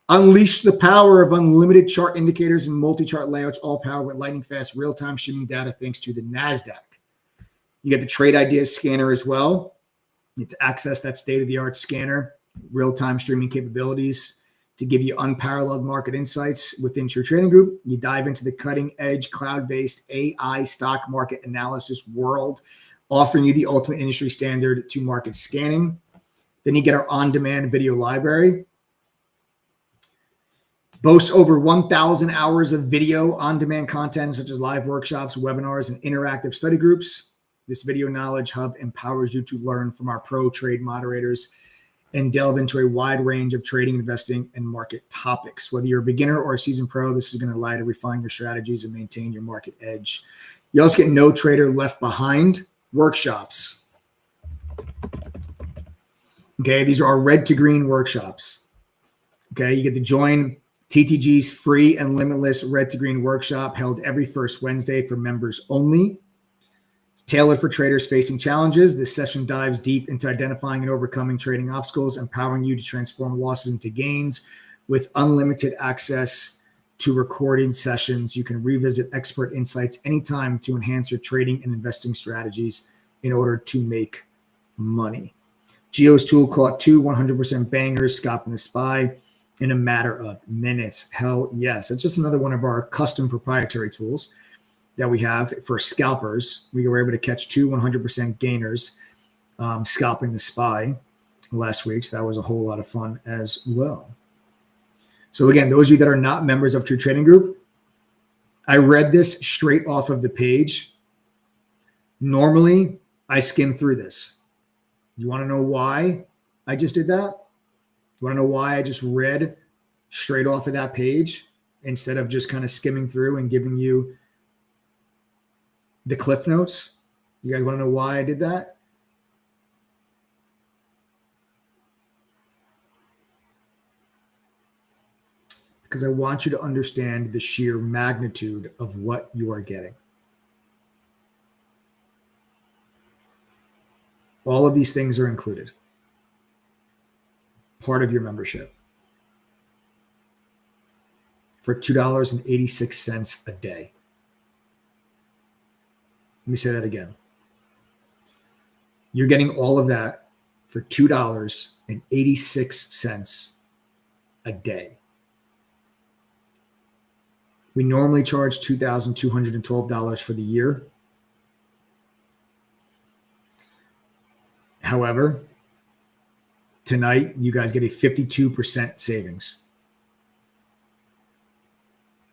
Unleash the power of unlimited chart indicators and multi-chart layouts, all powered with lightning-fast real-time streaming data thanks to the NASDAQ. You get the Trade Ideas scanner as well. You get to access that state-of-the-art scanner, real-time streaming capabilities to give you unparalleled market insights within True Trading Group. You dive into the cutting-edge cloud-based AI stock market analysis world, offering you the ultimate industry standard to market scanning. Then you get our on-demand video library. Boasts over 1,000 hours of video on-demand content, such as live workshops, webinars, and interactive study groups. This video knowledge hub empowers you to learn from our pro trade moderators and delve into a wide range of trading, investing, and market topics. Whether you're a beginner or a seasoned pro, this is going to allow you to refine your strategies and maintain your market edge. You also get No Trader Left Behind workshops. Okay, these are our red to green workshops. Okay, you get to join TTG's free and limitless red to green workshop held every first Wednesday for members only. It's tailored for traders facing challenges. This session dives deep into identifying and overcoming trading obstacles, empowering you to transform losses into gains. With unlimited access to recording sessions, you can revisit expert insights anytime to enhance your trading and investing strategies in order to make money. Gio's tool caught 2 100% bangers, Scalping the Spy, in a matter of minutes. Hell yes. It's just another one of our custom proprietary tools that we have for scalpers. We were able to catch 2 100% gainers, Scalping the Spy last week. So that was a whole lot of fun as well. So again, those of you that are not members of True Trading Group, I read this straight off of the page. Normally, I skim through this. You want to know why I just did that? You want to know why I just read straight off of that page instead of just kind of skimming through and giving you the cliff notes? You guys want to know why I did that? Because I want you to understand the sheer magnitude of what you are getting. All of these things are included. Part of your membership for $2.86 a day. Let me say that again. You're getting all of that for $2.86 a day. We normally charge $2,212 for the year. However, tonight you guys get a 52% savings.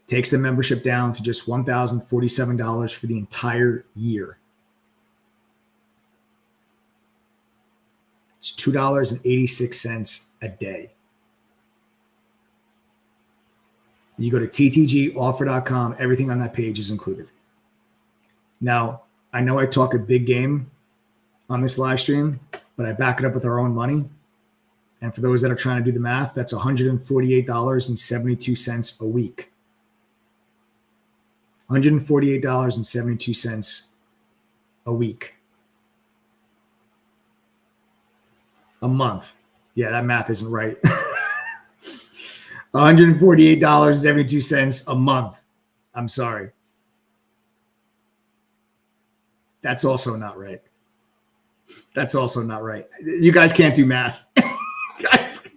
Takes the membership down to just $1,047 for the entire year. It's $2.86 a day. You go to ttgoffer.com. Everything on that page is included. Now, I know I talk a big game on this live stream, but I back it up with our own money. And for those that are trying to do the math, that's $148.72 a week. $148.72 a week. A month. Yeah, that math isn't right. $148.72 a month. I'm sorry. That's also not right. That's also not right. You guys can't do math. Guys,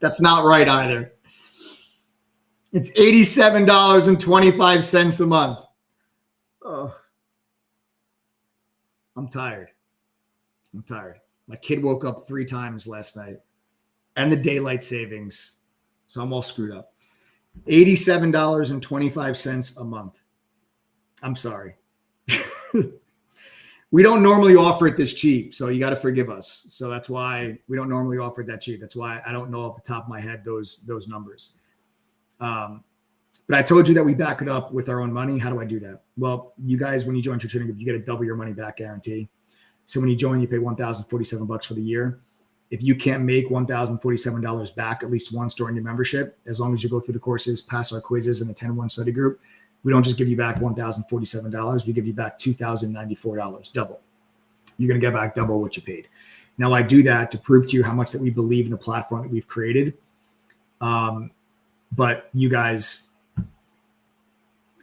that's not right either. It's $87.25 a month. Oh, I'm tired. I'm tired. My kid woke up 3 times last night and the daylight savings. So I'm all screwed up. $87.25 a month. I'm sorry. We don't normally offer it this cheap, so you got to forgive us. So that's why we don't normally offer it that cheap. That's why I don't know off the top of my head those numbers. But I told you that we back it up with our own money. How do I do that? Well, you guys, when you join True Trading Group, you get a double your money back guarantee. So when you join, you pay $1,047 for the year. If you can't make $1,047 back at least once during your membership, as long as you go through the courses, pass our quizzes, and the 10-1 study group, we don't just give you back $1,047. We give you back $2,094, double. You're going to get back double what you paid. Now, I do that to prove to you how much that we believe in the platform that we've created. But you guys,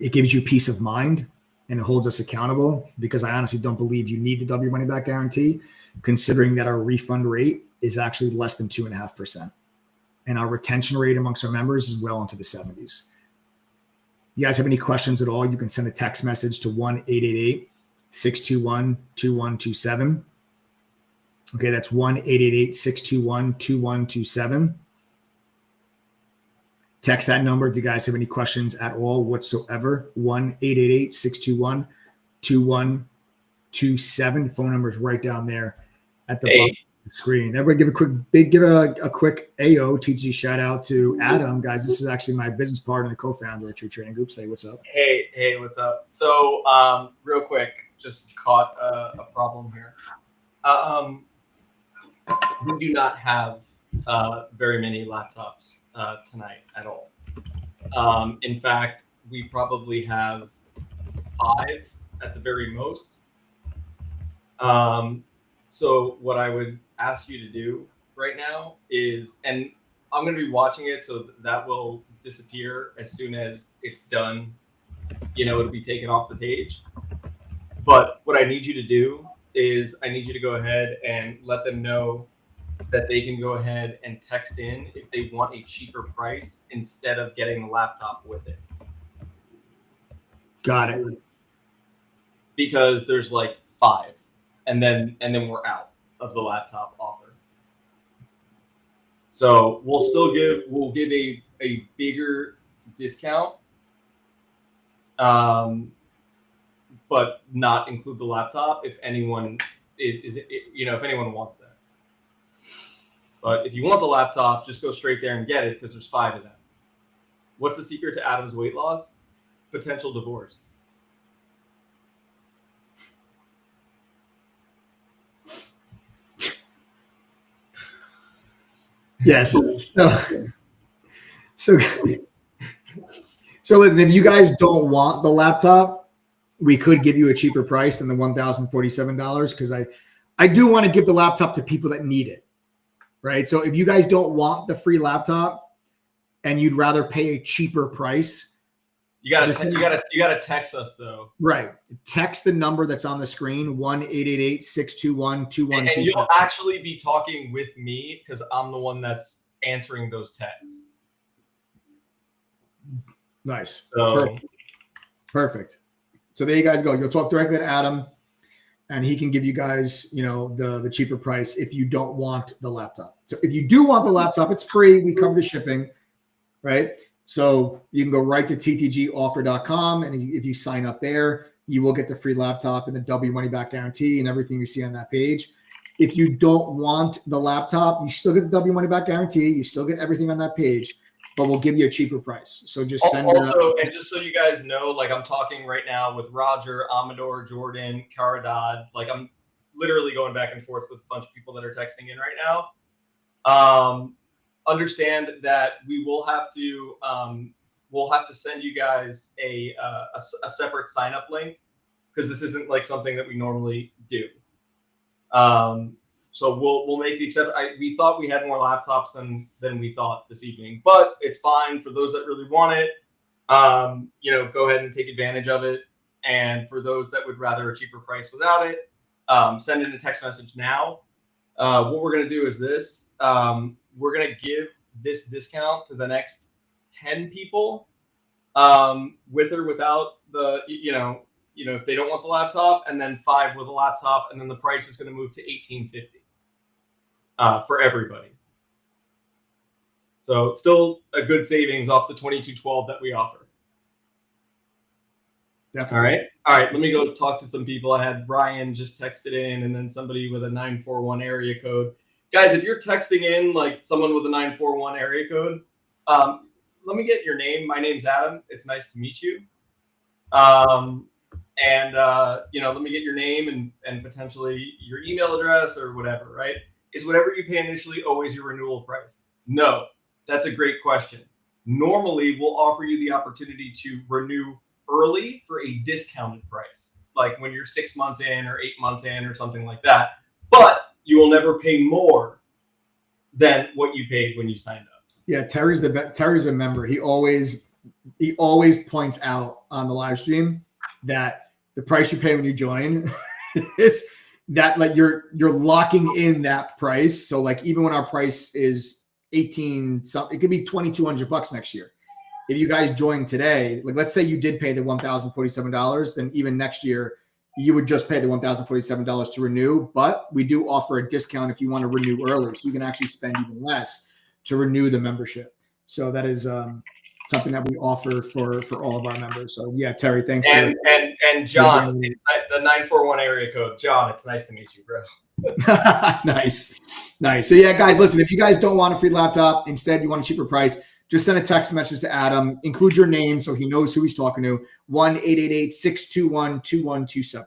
it gives you peace of mind and it holds us accountable, because I honestly don't believe you need the double your money back guarantee, considering that our refund rate is actually less than 2.5%. And our retention rate amongst our members is well into the 70s. You guys have any questions at all, you can send a text message to 1-888-621-2127. Okay, that's 1-888-621-2127. Text that number if you guys have any questions at all whatsoever. 1-888-621-2127. Phone number is right down there at the bottom of the screen. Everybody give a quick AO TG shout out to Adam. Guys, this is actually my business partner and the co-founder of True Trading Group. Say what's up. Hey, what's up? So real quick, just caught a problem here. We do not have very many laptops tonight at all. In fact, we probably have 5 at the very most. So what I would ask you to do right now is, and I'm going to be watching it, so that will disappear as soon as it's done. It'll be taken off the page. But what I need you to do is I need you to go ahead and let them know that they can go ahead and text in if they want a cheaper price instead of getting the laptop with it. Got it. Because there's like 5, and then we're out of the laptop offer. So we'll give a bigger discount, but not include the laptop if anyone if anyone wants that. But if you want the laptop, just go straight there and get it, because there's 5 of them. What's the secret to Adam's weight loss? Potential divorce. Yes. So listen, if you guys don't want the laptop, we could give you a cheaper price than the $1,047, because I do want to give the laptop to people that need it. Right. So if you guys don't want the free laptop and you'd rather pay a cheaper price, you gotta text us though. Right. Text the number that's on the screen, 1-888-621-2127. And you'll actually be talking with me, because I'm the one that's answering those texts. Nice. So, Perfect. So there you guys go. You'll talk directly to Adam, and he can give you guys, the cheaper price if you don't want the laptop. So if you do want the laptop, it's free. We cover the shipping, right? So you can go right to ttgoffer.com, and if you sign up there, you will get the free laptop and the double your money back guarantee and everything you see on that page. If you don't want the laptop, you still get the double your money back guarantee. You still get everything on that page, but we'll give you a cheaper price. So just send and just so you guys know, like, I'm talking right now with Roger, Amador, Jordan, Caradad. Like, I'm literally going back and forth with a bunch of people that are texting in right now. Understand that we will have to send you guys a separate sign up link, because this isn't like something that we normally do. So we'll make the exception. We thought we had more laptops than we thought this evening, but it's fine for those that really want it. Go ahead and take advantage of it. And for those that would rather a cheaper price without it, send in a text message now. What we're going to do is this. We're going to give this discount to the next 10 people, with or without the, if they don't want the laptop, and then 5 with a laptop, and then the price is going to move to $1,850 for everybody. So it's still a good savings off the $2,212 that we offer. Definitely. All right. Let me go talk to some people. I had Ryan just texted in, and then somebody with a 941 area code. Guys, if you're texting in like someone with a 941 area code, let me get your name. My name's Adam. It's nice to meet you. Let me get your name and potentially your email address or whatever, right? Is whatever you pay initially always your renewal price? No, that's a great question. Normally, we'll offer you the opportunity to renew early for a discounted price, like when you're 6 months in or 8 months in or something like that. But you will never pay more than what you paid when you signed up. Yeah, Terry's a member. He always points out on the live stream that the price you pay when you join is that like you're locking in that price. So like even when our price is 18 something, it could be $2,200 next year. If you guys join today, like let's say you did pay the $1,047, then even next year you would just pay the $1,047 to renew. But we do offer a discount if you want to renew early, so you can actually spend even less to renew the membership. So that is something that we offer for all of our members. So yeah, Terry, thanks. And John, the 941 area code. John, it's nice to meet you, bro. Nice. So yeah, guys, listen, if you guys don't want a free laptop, instead you want a cheaper price, just send a text message to Adam, include your name so he knows who he's talking to, 1-888-621-2127.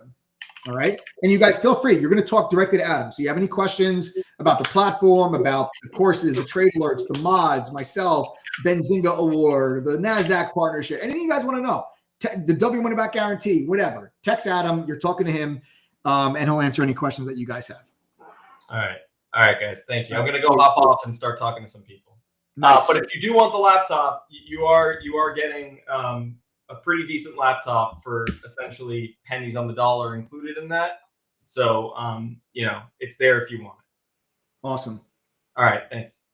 All right. And you guys feel free. You're going to talk directly to Adam. So you have any questions about the platform, about the courses, the trade alerts, the mods, myself, Benzinga Award, the NASDAQ partnership, anything you guys want to know, the W money back guarantee, whatever, text Adam. You're talking to him and he'll answer any questions that you guys have. All right, guys. Thank you. I'm going to go hop off and start talking to some people. Nice. But if you do want the laptop, you are getting a pretty decent laptop for essentially pennies on the dollar included in that. So, it's there if you want it. Awesome. All right. Thanks.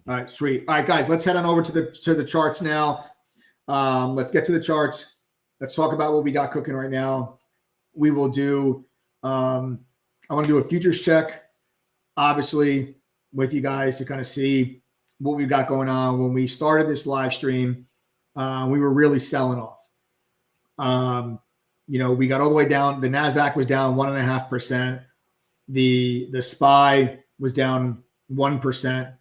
All right. Sweet. All right, guys, let's head on over to the charts now. Let's get to the charts. Let's talk about what we got cooking right now. We will do, I want to do a futures check, obviously, with you guys to kind of see what we've got going on. When we started this live stream, we were really selling off. We got all the way down. The NASDAQ was down 1.5%. The SPY was down 1%.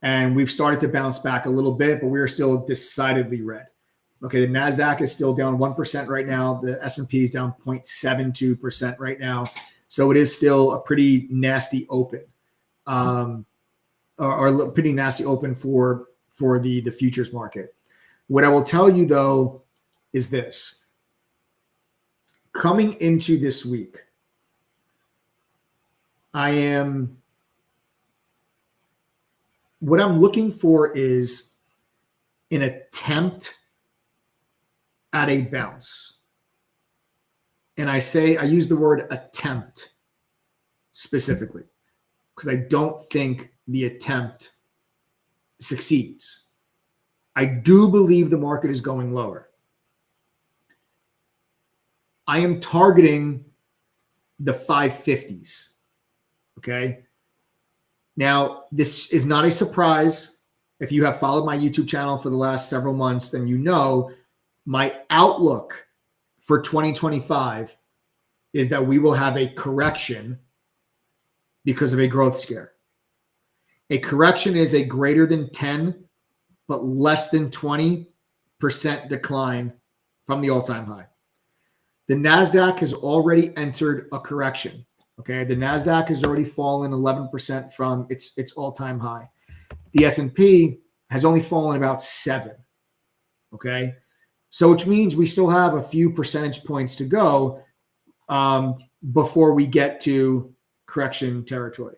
And we've started to bounce back a little bit, but we are still decidedly red. Okay, the NASDAQ is still down 1% right now. The S&P is down 0.72% right now. So it is still a pretty nasty open. Or pretty nasty open for the futures market. What I will tell you, though, is this. Coming into this week, what I'm looking for is an attempt at a bounce. And I use the word attempt specifically because I don't think the attempt succeeds. I do believe the market is going lower. I am targeting the 550s. Okay. Now, this is not a surprise. If you have followed my YouTube channel for the last several months, then you know my outlook for 2025 is that we will have a correction because of a growth scare. A correction is a greater than 10, but less than 20% decline from the all-time high. The NASDAQ has already entered a correction. Okay, the NASDAQ has already fallen 11% from its all-time high. The S&P has only fallen about 7. Okay, so which means we still have a few percentage points to go before we get to correction territory.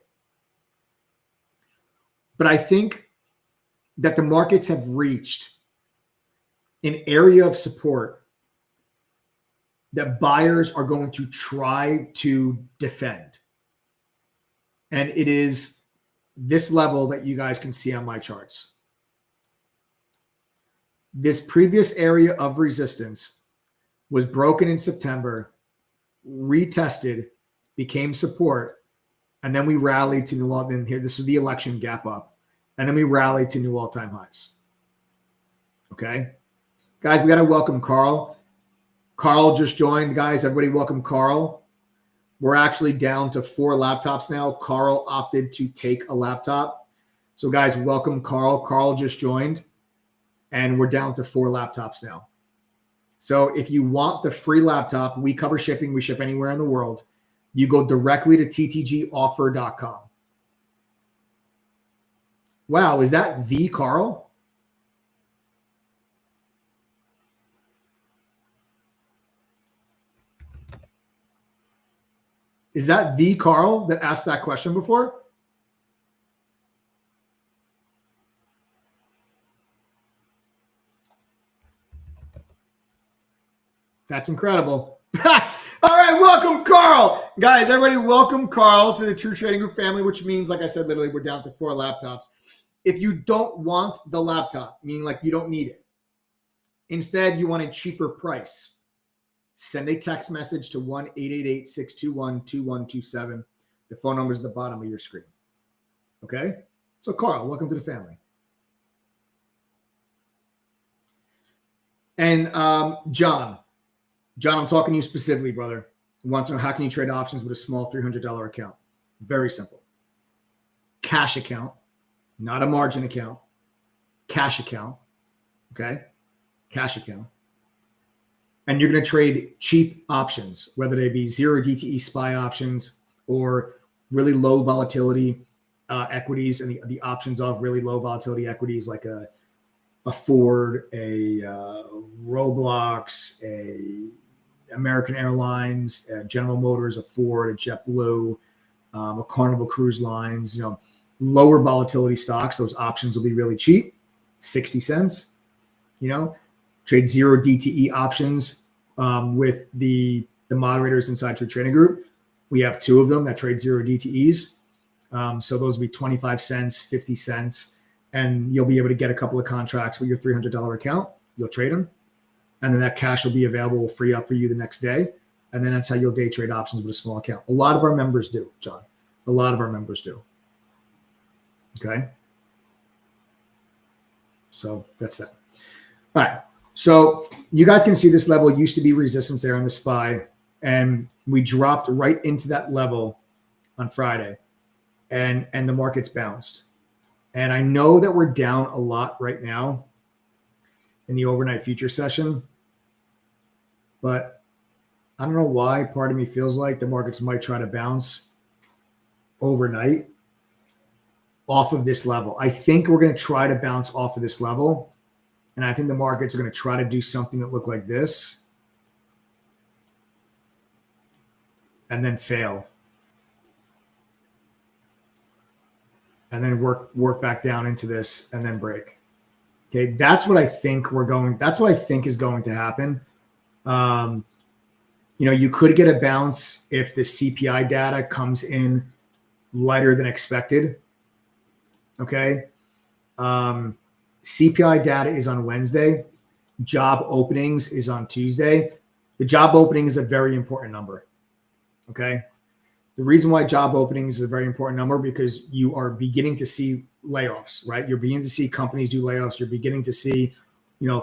But I think that the markets have reached an area of support that buyers are going to try to defend. And it is this level that you guys can see on my charts. This previous area of resistance was broken in September, retested, became support, and then we rallied to new all-time. Here, this was the election gap up, and then we rallied to new all-time highs. Okay, guys, we got to welcome Carl. Carl just joined, guys. Everybody welcome Carl. We're actually down to 4 laptops now. Carl opted to take a laptop. So guys, welcome Carl. Carl just joined and we're down to 4 laptops now. So if you want the free laptop, we cover shipping. We ship anywhere in the world. You go directly to ttgoffer.com. Wow, is that the Carl? Is that the Carl that asked that question before? That's incredible. All right, welcome, Carl. Guys, everybody, welcome Carl to the True Trading Group family, which means, like I said, literally we're down to 4 laptops. If you don't want the laptop, meaning like you don't need it, instead you want a cheaper price, send a text message to 1-888-621-2127. The phone number is at the bottom of your screen. Okay? So, Carl, welcome to the family. And John, I'm talking to you specifically, brother. He wants to know, how can you trade options with a small $300 account? Very simple. Cash account, not a margin account. Cash account. Okay? Cash account. And you're going to trade cheap options, whether they be 0 DTE SPY options or really low volatility equities, and the options of really low volatility equities like a Ford, a Roblox, a American Airlines, General Motors, a Ford, a JetBlue, a Carnival Cruise Lines, lower volatility stocks. Those options will be really cheap, 60 cents, trade 0 DTE options with the moderators inside True Trading Group. We have 2 of them that trade 0 DTEs. So those will be 25 cents, 50 cents, and you'll be able to get a couple of contracts with your $300 account. You'll trade them. And then that cash will be available, will free up for you the next day. And then that's how you'll day trade options with a small account. A lot of our members do, John. A lot of our members do. Okay. So that's that. All right. So you guys can see this level used to be resistance there on the SPY. And we dropped right into that level on Friday. And the market's bounced. And I know that we're down a lot right now in the overnight future session. But I don't know why. Part of me feels like the markets might try to bounce overnight off of this level. I think we're going to try to bounce off of this level. And I think the markets are going to try to do something that look like this and then fail. And then work back down into this and then break. Okay, that's what I think that's what I think is going to happen. You could get a bounce if the CPI data comes in lighter than expected. Okay. CPI data is on Wednesday. Job openings is on Tuesday. The job opening is a very important number. Okay. The reason why job openings is a very important number because you are beginning to see layoffs, right? You're beginning to see companies do layoffs. You're beginning to see,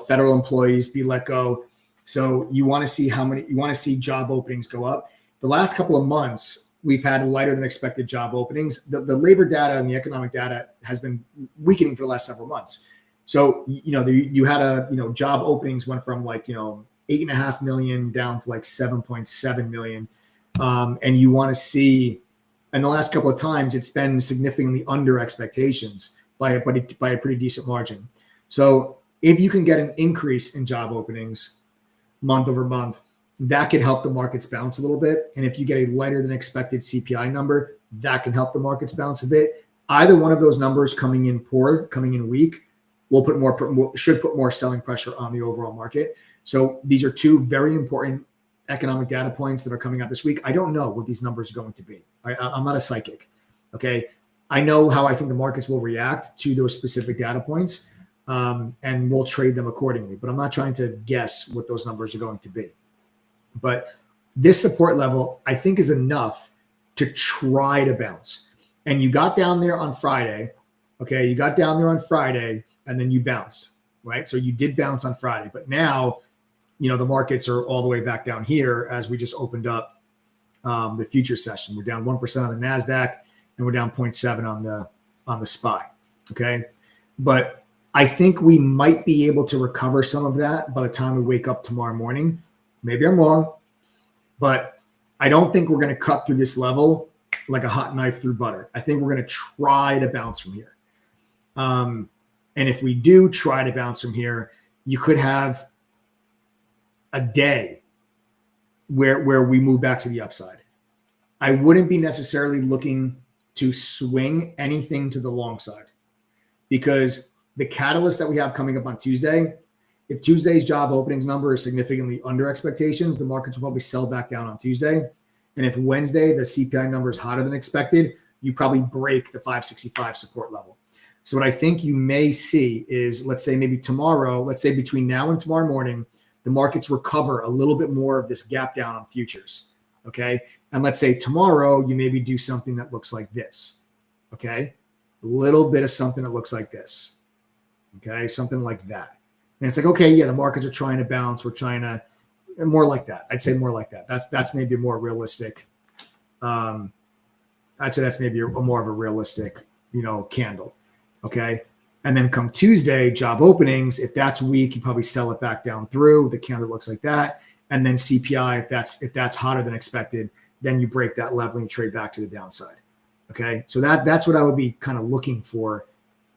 federal employees be let go. So you want to see job openings go up. The last couple of months, we've had lighter than expected job openings. The labor data and the economic data has been weakening for the last several months. So, you had job openings went from 8.5 million down to 7.7 million. And you want to see, and the last couple of times it's been significantly under expectations by a pretty decent margin. So if you can get an increase in job openings month over month, that could help the markets bounce a little bit. And if you get a lighter than expected CPI number, that can help the markets bounce a bit. Either one of those numbers coming in weak, should put more selling pressure on the overall market. So these are 2 very important economic data points that are coming out this week. I don't know what these numbers are going to be. I'm not a psychic. Okay. I know how I think the markets will react to those specific data points, and we'll trade them accordingly. But I'm not trying to guess what those numbers are going to be. But this support level, I think, is enough to try to bounce. And you got down there on Friday. Okay. You got down there on Friday and then you bounced, right? So you did bounce on Friday, but now the markets are all the way back down here as we just opened up the future session. We're down 1% on the NASDAQ and we're down 0.7 on the SPY. Okay. But I think we might be able to recover some of that by the time we wake up tomorrow morning. Maybe I'm wrong, but I don't think we're going to cut through this level like a hot knife through butter. I think we're going to try to bounce from here. And if we do try to bounce from here, you could have a day where we move back to the upside. I wouldn't be necessarily looking to swing anything to the long side, because the catalyst that we have coming up on Tuesday, if Tuesday's job openings number is significantly under expectations, the markets will probably sell back down on Tuesday. And if Wednesday, the CPI number is hotter than expected, you probably break the 565 support level. So what I think you may see is, let's say maybe tomorrow, let's say between now and tomorrow morning, the markets recover a little bit more of this gap down on futures. Okay. And let's say tomorrow you maybe do something that looks like this. Okay. A little bit of something that looks like this. Okay. Something like that. And it's like, okay, yeah, the markets are trying to bounce. We're trying to, more like that. I'd say more like that. That's maybe more realistic. I'd say that's maybe more of a realistic, candle. Okay. And then come Tuesday, job openings, if that's weak, you probably sell it back down through. The candle looks like that. And then CPI, if that's hotter than expected, then you break that level and you trade back to the downside. Okay. So that's what I would be kind of looking for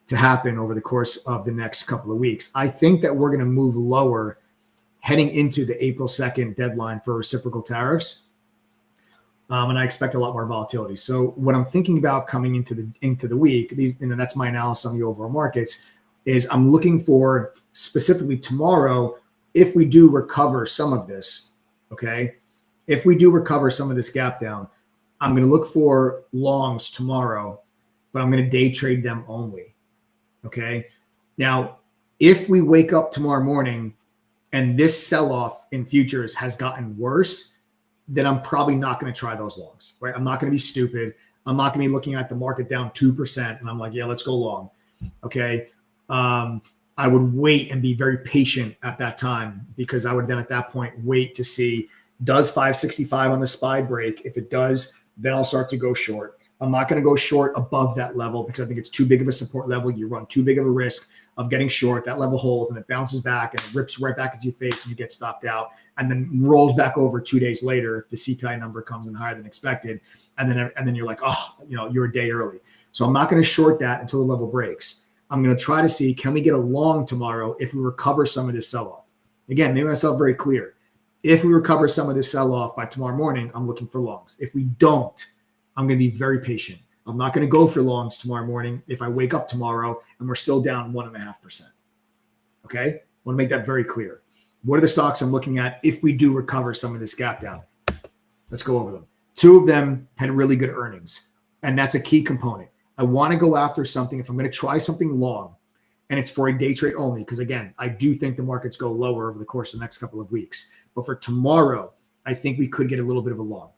to happen over the course of the next couple of weeks. I think that we're going to move lower heading into the April 2nd deadline for reciprocal tariffs. And I expect a lot more volatility. So what I'm thinking about coming into the week, that's my analysis on the overall markets, is I'm looking for specifically tomorrow, if we do recover some of this, okay, if we do recover some of this gap down, I'm going to look for longs tomorrow, but I'm going to day trade them only. Okay. Now, if we wake up tomorrow morning and this sell-off in futures has gotten worse, then I'm probably not going to try those longs, right? I'm not going to be stupid. I'm not going to be looking at the market down 2% and I'm like, yeah, let's go long. Okay. I would wait and be very patient at that time, because I would then at that point wait to see, does 565 on the SPY break? If it does, then I'll start to go short. I'm not going to go short above that level because I think it's too big of a support level. You run too big of a risk of getting short. That level holds and it bounces back and it rips right back into your face and you get stopped out, and then rolls back over 2 days later if the CPI number comes in higher than expected. And then you're like, oh, you're a day early. So I'm not going to short that until the level breaks. I'm going to try to see, can we get a long tomorrow if we recover some of this sell-off? Again, make myself very clear. If we recover some of this sell-off by tomorrow morning, I'm looking for longs. If we don't, I'm going to be very patient. I'm not going to go for longs tomorrow morning if I wake up tomorrow and we're still down 1.5%. Okay? I want to make that very clear. What are the stocks I'm looking at if we do recover some of this gap down? Let's go over them. 2 of them had really good earnings, and that's a key component. I want to go after something, if I'm going to try something long, and it's for a day trade only, because again, I do think the markets go lower over the course of the next couple of weeks. But for tomorrow, I think we could get a little bit of a long.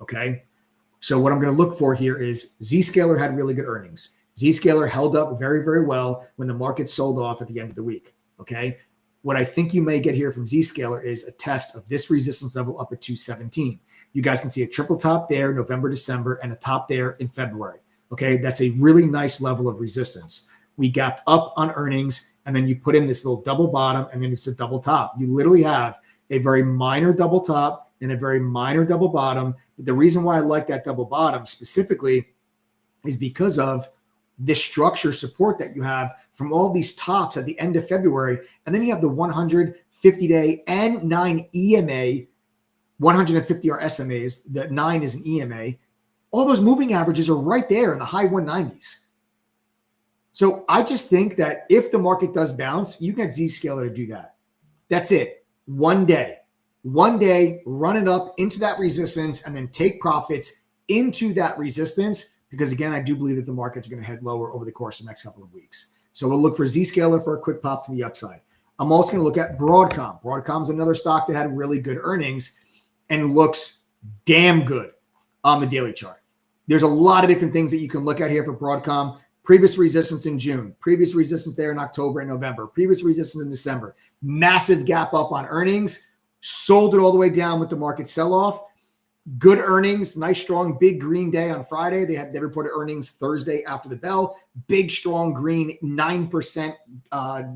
Okay? So what I'm going to look for here is Zscaler had really good earnings. Zscaler held up very, very well when the market sold off at the end of the week. Okay. What I think you may get here from Zscaler is a test of this resistance level up at 217. You guys can see a triple top there, November, December, and a top there in February. Okay. That's a really nice level of resistance. We gapped up on earnings, and then you put in this little double bottom, and then it's a double top. You literally have a very minor double top and a very minor double bottom. But the reason why I like that double bottom specifically is because of this structure support that you have from all these tops at the end of February. And then you have the 150-day and 9 EMA, 150 are SMAs, the 9 is an EMA. All those moving averages are right there in the high 190s. So I just think that if the market does bounce, you can get Zscaler to do that. That's it. One day, run it up into that resistance and then take profits into that resistance. Because again, I do believe that the market's going to head lower over the course of the next couple of weeks. So we'll look for Zscaler for a quick pop to the upside. I'm also going to look at Broadcom. Broadcom's another stock that had really good earnings and looks damn good on the daily chart. There's a lot of different things that you can look at here for Broadcom. previous resistance in June, previous resistance there in October and November, previous resistance in December, massive gap up on earnings, sold it all the way down with the market sell-off. Good earnings, nice, strong, big green day on Friday. They reported earnings Thursday after the bell. Big, strong green, 9%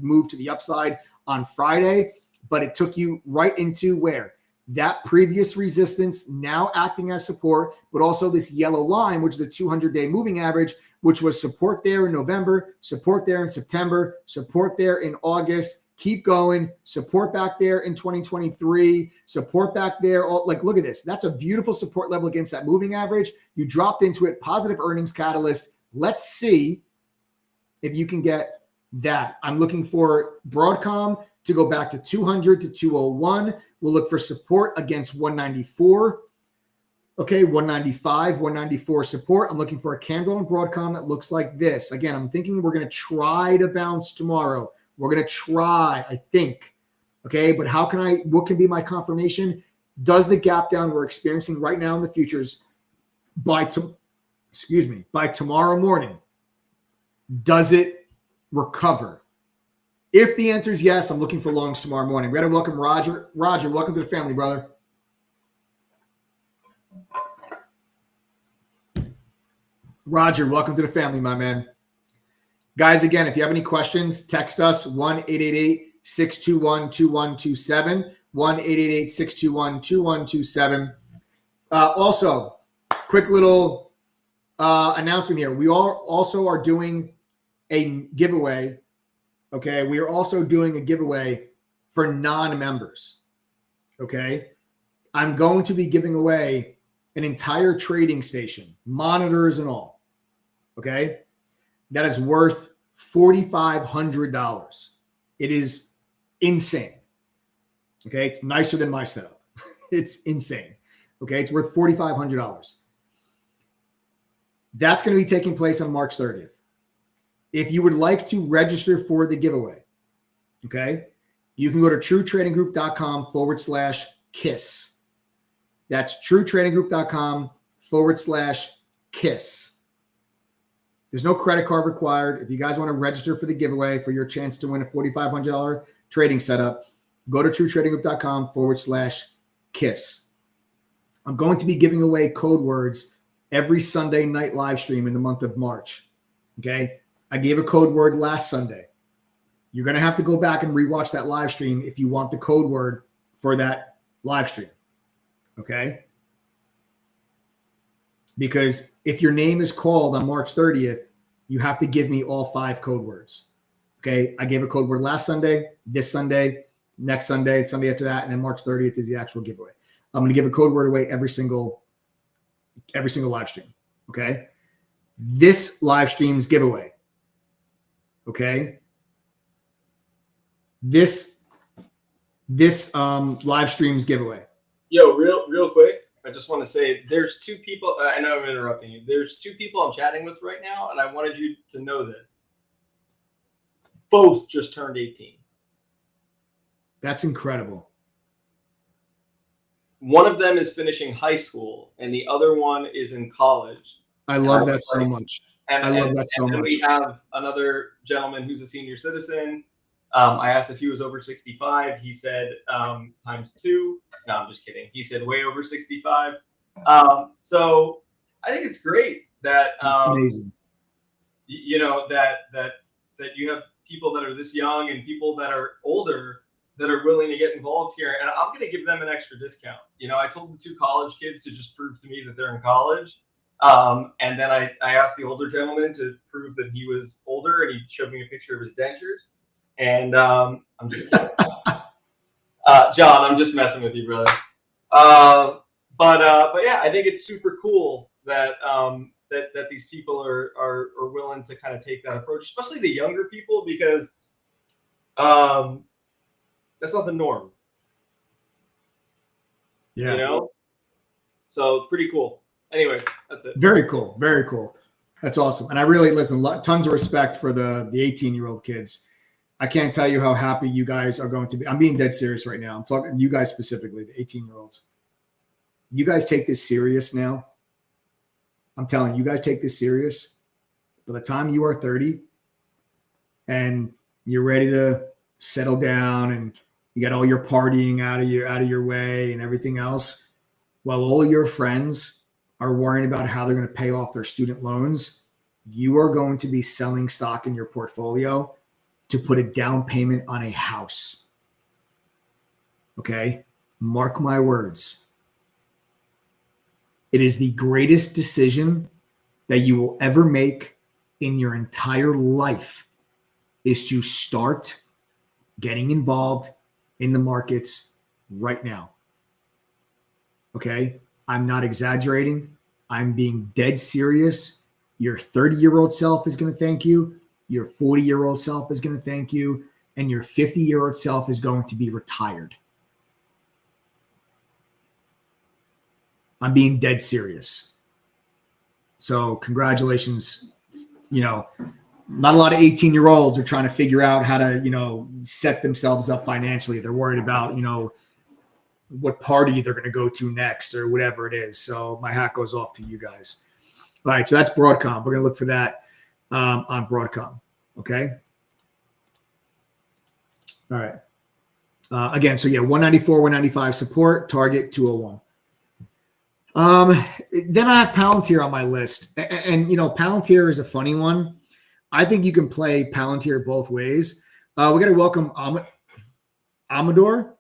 move to the upside on Friday. But it took you right into where? That previous resistance now acting as support, but also this yellow line, which is the 200-day moving average, which was support there in November, support there in September, support there in August. Keep going. Support back there in 2023. Support back there. Like, look at this. That's a beautiful support level against that moving average. You dropped into it. Positive earnings catalyst. Let's see if you can get that. I'm looking for Broadcom to go back to 200 to 201. We'll look for support against 194. Okay, 195, 194 support. I'm looking for a candle on Broadcom that looks like this. Again, I'm thinking we're going to try to bounce tomorrow. We're going to try, I think. Okay, but what can be my confirmation? Does the gap down we're experiencing right now in the futures by tomorrow morning, does it recover? If the answer is yes, I'm looking for longs tomorrow morning. We got to welcome Roger. Roger, welcome to the family, brother. Roger, welcome to the family, my man. Guys, again, if you have any questions, text us 1-888-621-2127, 1-888-621-2127. Also, quick little announcement here. We also are doing a giveaway. Okay, we are also doing a giveaway for non-members. Okay, I'm going to be giving away an entire trading station, monitors and all. Okay, that is worth $4,500. It is insane. Okay, it's nicer than my setup. It's insane. Okay, it's worth $4,500. That's going to be taking place on March 30th. If you would like to register for the giveaway, okay, you can go to truetradinggroup.com/KISS. That's truetradinggroup.com/KISS. There's no credit card required. If you guys want to register for the giveaway for your chance to win a $4,500 trading setup, go to truetradinggroup.com/KISS. I'm going to be giving away code words every Sunday night live stream in the month of March. Okay. I gave a code word last Sunday. You're going to have to go back and rewatch that live stream if you want the code word for that live stream. Okay. Because if your name is called on March 30th, you have to give me all 5 code words. Okay. I gave a code word last Sunday, this Sunday, next Sunday, Sunday after that, and then March 30th is the actual giveaway. I'm going to give a code word away every single live stream. Okay. This live stream's giveaway. Okay. This live stream's giveaway. Yo, real quick. I just want to say there's 2 people. I know I'm interrupting you. There's 2 people I'm chatting with right now, and I wanted you to know this. Both just turned 18. That's incredible. One of them is finishing high school, and the other one is in college. I love that so much. I love that so much. We have another gentleman who's a senior citizen. I asked if he was over 65. He said times 2. No, I'm just kidding. He said way over 65. So I think it's great that amazing. You know that you have people that are this young and people that are older that are willing to get involved here. And I'm going to give them an extra discount. You know, I told the 2 college kids to just prove to me that they're in college. And then I asked the older gentleman to prove that he was older, and he showed me a picture of his dentures. And I'm just kidding. John, I'm just messing with you, brother. But yeah, I think it's super cool that that these people are willing to kind of take that approach, especially the younger people, because that's not the norm. Yeah. You know? So it's pretty cool. Anyways, that's it. Very cool. Very cool. That's awesome. And I really tons of respect for the 18-year-old kids. I can't tell you how happy you guys are going to be. I'm being dead serious right now. I'm talking you guys specifically, the 18-year-olds. You guys take this serious now. I'm telling you, you guys take this serious. by the time you are 30 and you're ready to settle down and you got all your partying out of your way and everything else, while all your friends are worrying about how they're going to pay off their student loans, you are going to be selling stock in your portfolio to put a down payment on a house. Okay? Mark my words. It is the greatest decision that you will ever make in your entire life is to start getting involved in the markets right now. Okay? I'm not exaggerating. I'm being dead serious. Your 30-year-old self is going to thank you. Your 40-year-old self is going to thank you. And your 50-year-old self is going to be retired. I'm being dead serious. So congratulations. You know, not a lot of 18-year-olds are trying to figure out how to, you know, set themselves up financially. They're worried about, you know, what party they're going to go to next or whatever it is. So my hat goes off to you guys. All right. So that's Broadcom. We're going to look for that on Broadcom. Okay. All right. Again, so yeah, 194, 195 support, target 201. Then I have Palantir on my list. And you know, Palantir is a funny one. I think you can play Palantir both ways. We got to welcome Amador.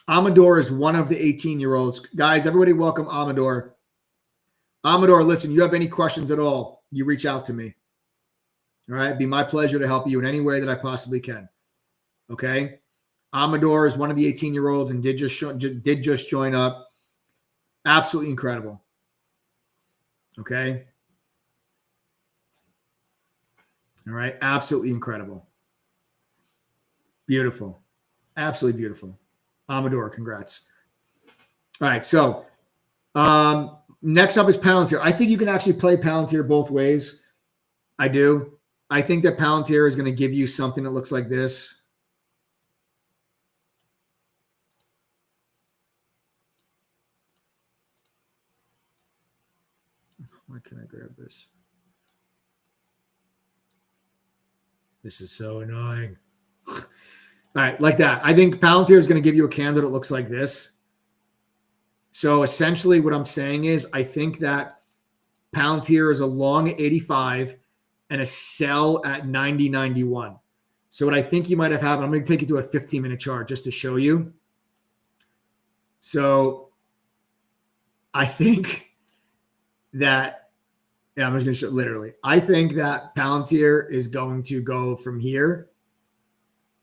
Amador is one of the 18-year-olds. Guys, everybody welcome Amador. Amador, listen, you have any questions at all, you reach out to me. All right? It'd be my pleasure to help you in any way that I possibly can. Okay? Amador is one of the 18-year-olds and did just join up. Absolutely incredible. Okay? All right? Absolutely incredible. Beautiful. Absolutely beautiful. Amador, congrats. All right, so next up is Palantir. I think you can actually play Palantir both ways. I do. I think that Palantir is going to give you something that looks like this. Why can't I grab this? This is so annoying. All right, like that. I think Palantir is going to give you a candle that looks like this. So essentially what I'm saying is I think that Palantir is a long at 85 and a sell at 90.91. So what I think you might have happened, I'm going to take you to a 15-minute chart just to show you. So I think that, yeah, I'm just going to show literally. I think that Palantir is going to go from here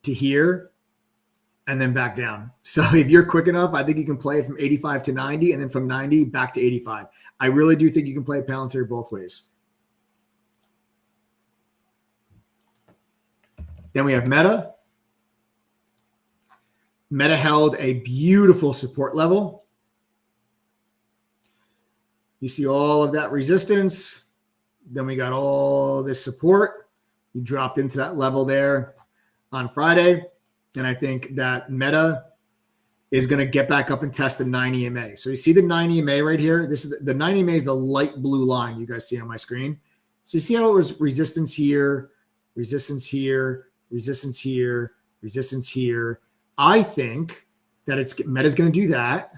to here and then back down. So if you're quick enough, I think you can play it from 85 to 90 and then from 90 back to 85. I really do think you can play Palantir both ways. Then we have Meta. Meta held a beautiful support level. You see all of that resistance. Then we got all this support. You dropped into that level there on Friday. And I think that Meta is going to get back up and test the 90 EMA. So you see the 90 EMA right here? This is the 90 EMA is the light blue line you guys see on my screen. So you see how it was resistance here, resistance here, resistance here, resistance here. I think that Meta's going to do that.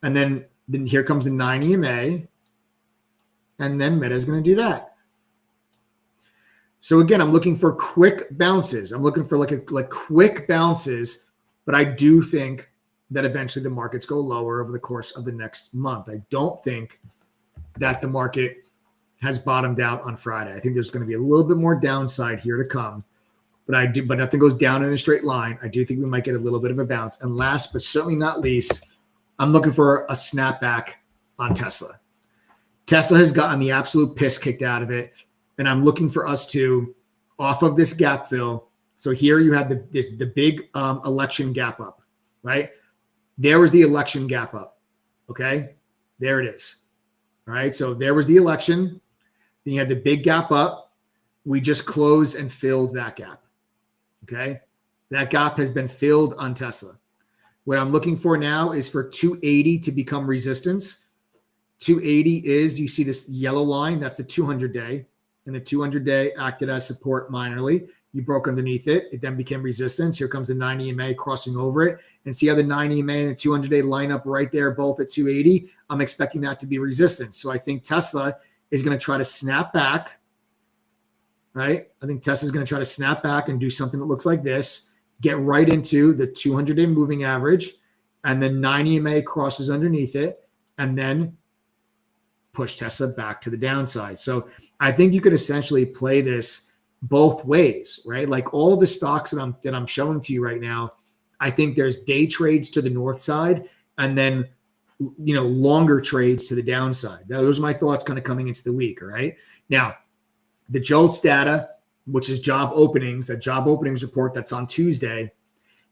And then here comes the 90 EMA. And then Meta's going to do that. So again, I'm looking for quick bounces. I'm looking for like quick bounces, but I do think that eventually the markets go lower over the course of the next month. I don't think that the market has bottomed out on Friday. I think there's going to be a little bit more downside here to come, but nothing goes down in a straight line. I do think we might get a little bit of a bounce. And last but certainly not least, I'm looking for a snapback on Tesla. Tesla has gotten the absolute piss kicked out of it. And I'm looking for us to, off of this gap fill. So here you have the big election gap up, right? There was the election gap up, okay? There it is, all right? So there was the election. Then you had the big gap up. We just closed and filled that gap, okay? That gap has been filled on Tesla. What I'm looking for now is for 280 to become resistance. 280 is, you see this yellow line, that's the 200-day. And the 200-day acted as support minorly. You broke underneath it. It then became resistance. Here comes the 90 EMA crossing over it. And see how the 90 EMA and the 200-day line up right there, both at 280. I'm expecting that to be resistance. So I think Tesla is going to try to snap back, right? I think Tesla's going to try to snap back and do something that looks like this, get right into the 200-day moving average, and then 90 EMA crosses underneath it, and then push Tesla back to the downside. So I think you could essentially play this both ways, right? Like all of the stocks that I'm showing to you right now, I think there's day trades to the north side and then, longer trades to the downside. Now, those are my thoughts kind of coming into the week, all right? Now, the JOLTS data, which is job openings, that job openings report that's on Tuesday,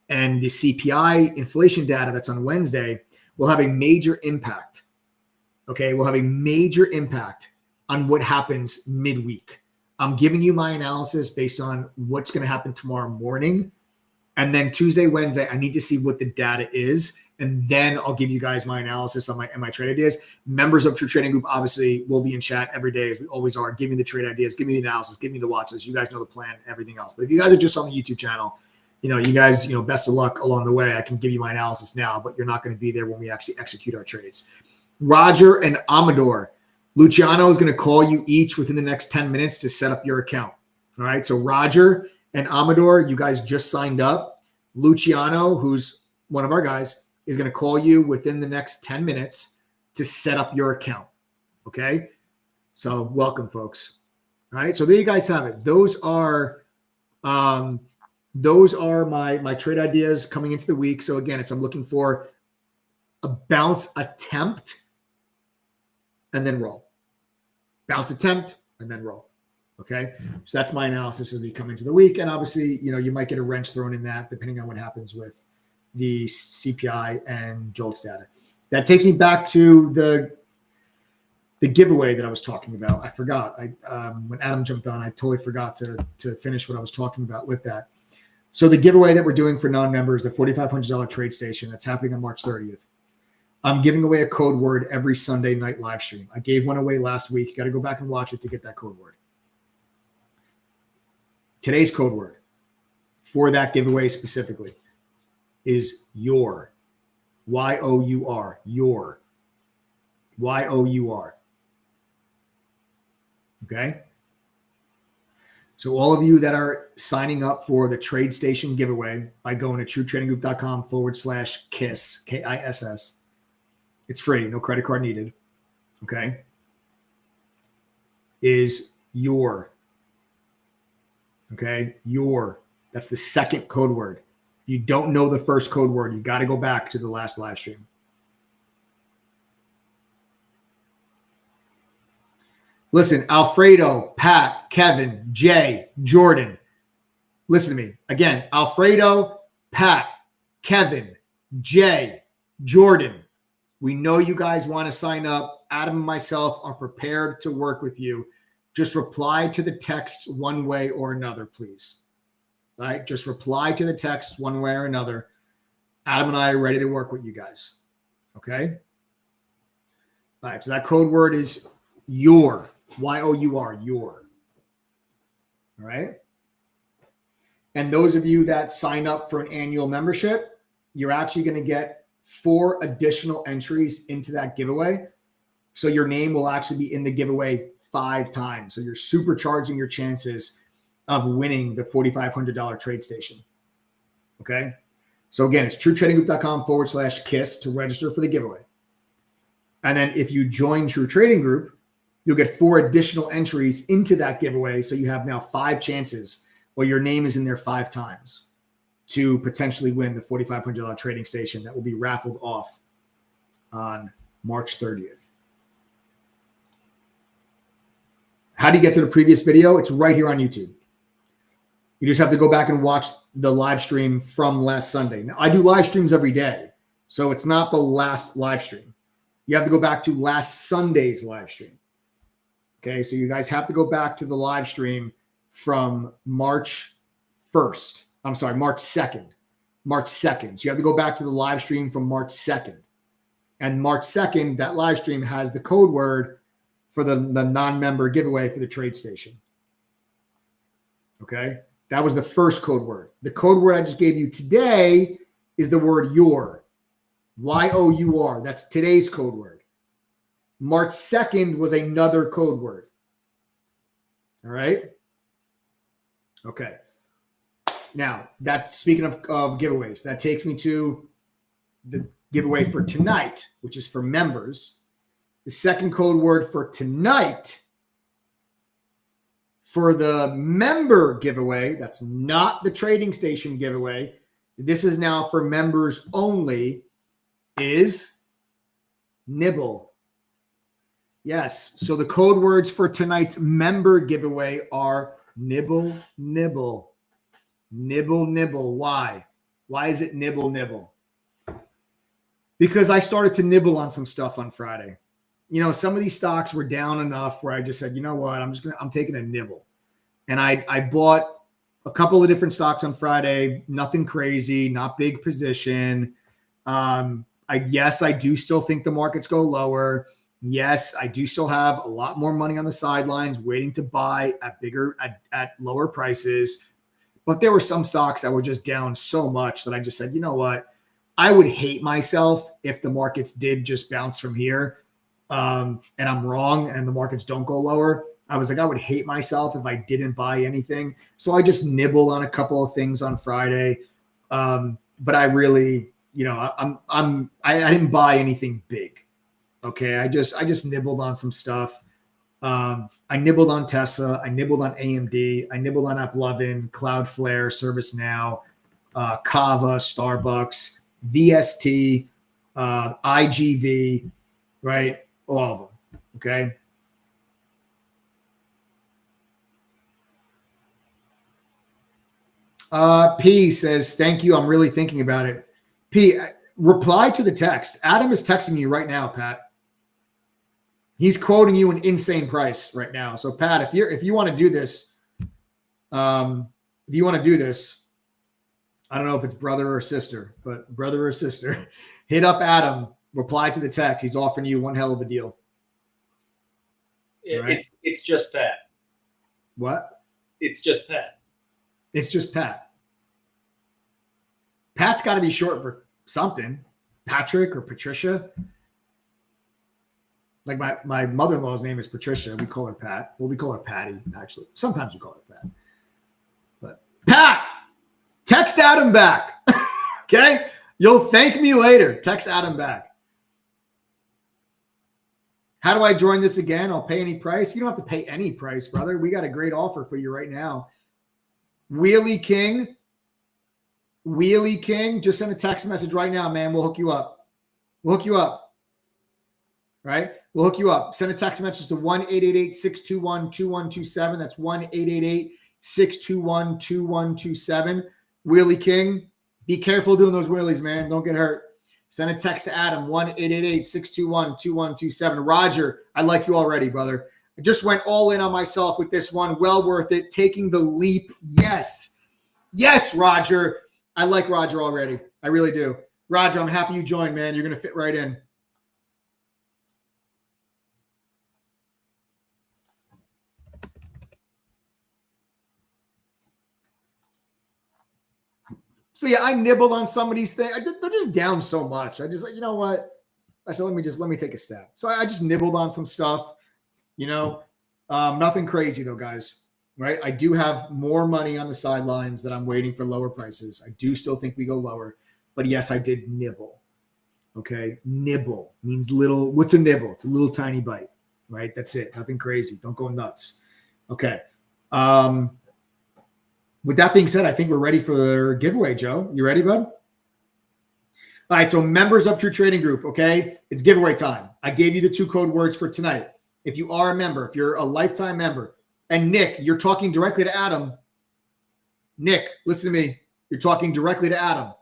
and the CPI inflation data that's on Wednesday will have a major impact. Okay, will have a major impact on what happens midweek. I'm giving you my analysis based on what's going to happen tomorrow morning. And then Tuesday, Wednesday, I need to see what the data is. And then I'll give you guys my analysis on my trade ideas. Members of True Trading Group obviously will be in chat every day, as we always are. Give me the trade ideas, give me the analysis, give me the watches. You guys know the plan, everything else. But if you guys are just on the YouTube channel, you guys, best of luck along the way. I can give you my analysis now, but you're not going to be there when we actually execute our trades. Roger and Amador, Luciano is going to call you each within the next 10 minutes to set up your account. All right. So Roger and Amador, you guys just signed up. Luciano, who's one of our guys, is going to call you within the next 10 minutes to set up your account. Okay. So welcome, folks. All right. So there you guys have it. Those are my trade ideas coming into the week. So again, I'm looking for a bounce attempt and then roll. Bounce attempt and then roll. Okay. So that's my analysis as we come into the week. And obviously, you might get a wrench thrown in that depending on what happens with the CPI and JOLTS data. That takes me back to the giveaway that I was talking about. I forgot. When Adam jumped on, I totally forgot to finish what I was talking about with that. So the giveaway that we're doing for non-members, the $4,500 trade station, that's happening on March 30th. I'm giving away a code word every Sunday night live stream. I gave one away last week. You got to go back and watch it to get that code word. Today's code word for that giveaway specifically is your. Y-O-U-R. Your. Y-O-U-R. Okay? So all of you that are signing up for the Trade Station giveaway by going to truetradinggroup.com/KISS, K-I-S-S. It's free, no credit card needed. Okay? Is your. Okay? Your. That's the second code word. If you don't know the first code word, you got to go back to the last live stream. Listen, Alfredo, Pat, Kevin, Jay, Jordan. Listen to me. Again, Alfredo, Pat, Kevin, Jay, Jordan. We know you guys want to sign up. Adam and myself are prepared to work with you. Just reply to the text one way or another, please. All right? Just reply to the text one way or another. Adam and I are ready to work with you guys. Okay? All right. So that code word is your. Y-O-U-R, your. All right. And those of you that sign up for an annual membership, you're actually going to get 4 additional entries into that giveaway. So your name will actually be in the giveaway 5 times. So you're supercharging your chances of winning the $4,500 trade station. Okay. So again, it's truetradinggroup.com/KISS to register for the giveaway. And then if you join True Trading Group, you'll get 4 additional entries into that giveaway. So you have now 5 chances, or your name is in there 5 times to potentially win the $4,500 trading station that will be raffled off on March 30th. How do you get to the previous video? It's right here on YouTube. You just have to go back and watch the live stream from last Sunday. Now, I do live streams every day, so it's not the last live stream. You have to go back to last Sunday's live stream. Okay, so you guys have to go back to the live stream from March 1st. I'm sorry, March 2nd. March 2nd. So you have to go back to the live stream from March 2nd And March 2nd, that live stream has the code word for the non-member giveaway for the trade station. Okay. That was the first code word. The code word I just gave you today is the word your. Y-O-U-R. That's today's code word. March 2nd was another code word. All right. Okay. Now, speaking of giveaways, that takes me to the giveaway for tonight, which is for members. The second code word for tonight for the member giveaway, that's not the trading station giveaway. This is now for members only, is nibble. Yes. So the code words for tonight's member giveaway are nibble, nibble, nibble, nibble. Why? Why is it nibble, nibble? Because I started to nibble on some stuff on Friday. You know, some of these stocks were down enough where I just said, you know what, I'm taking a nibble. And I bought a couple of different stocks on Friday, nothing crazy, not big position. Yes, I do still think the markets go lower. Yes, I do still have a lot more money on the sidelines waiting to buy at lower prices. But there were some stocks that were just down so much that I just said, you know what? I would hate myself if the markets did just bounce from here and I'm wrong and the markets don't go lower. I was like, I would hate myself if I didn't buy anything. So I just nibbled on a couple of things on Friday. But I really, you know, I didn't buy anything big. Okay. I just nibbled on some stuff. I nibbled on Tesla. I nibbled on AMD. I nibbled on AppLovin, Cloudflare, ServiceNow, Kava, Starbucks, VST, IGV, right? All of them. Okay. P says, thank you. I'm really thinking about it. P, reply to the text. Adam is texting you right now, Pat. He's quoting you an insane price right now. So Pat, if you want to do this, I don't know if it's brother or sister, but brother or sister, hit up Adam, reply to the text. He's offering you one hell of a deal. Right? It's just Pat. What? It's just Pat. It's just Pat. Pat's got to be short for something. Patrick or Patricia. Like my mother-in-law's name is Patricia. We call her Pat. Well, we call her Patty, actually. Sometimes we call her Pat. But Pat, text Adam back. Okay? You'll thank me later. Text Adam back. How do I join this again? I'll pay any price. You don't have to pay any price, brother. We got a great offer for you right now. Wheelie King, just send a text message right now, man. We'll hook you up. Right? We'll hook you up. Send a text message to 1-888-621-2127. That's 1-888-621-2127. Wheelie King, be careful doing those wheelies, man. Don't get hurt. Send a text to Adam, 1-888-621-2127. Roger, I like you already, brother. I just went all in on myself with this one. Well worth it. Taking the leap. Yes. Yes, Roger. I like Roger already. I really do. Roger, I'm happy you joined, man. You're going to fit right in. So yeah, I nibbled on some of these things. They're just down so much. I just like, you know what? I said, let me take a stab. So I just nibbled on some stuff, you know, nothing crazy though, guys, right? I do have more money on the sidelines that I'm waiting for lower prices. I do still think we go lower, but yes, I did nibble. Okay. Nibble means little. What's a nibble? It's a little tiny bite, right? That's it. Nothing crazy. Don't go nuts. Okay. With that being said, I think we're ready for the giveaway, Joe. You ready, bud? All right, so members of True Trading Group, okay? It's giveaway time. I gave you the 2 code words for tonight. If you are a member, if you're a lifetime member, and Nick, you're talking directly to Adam. Nick, listen to me. You're talking directly to Adam,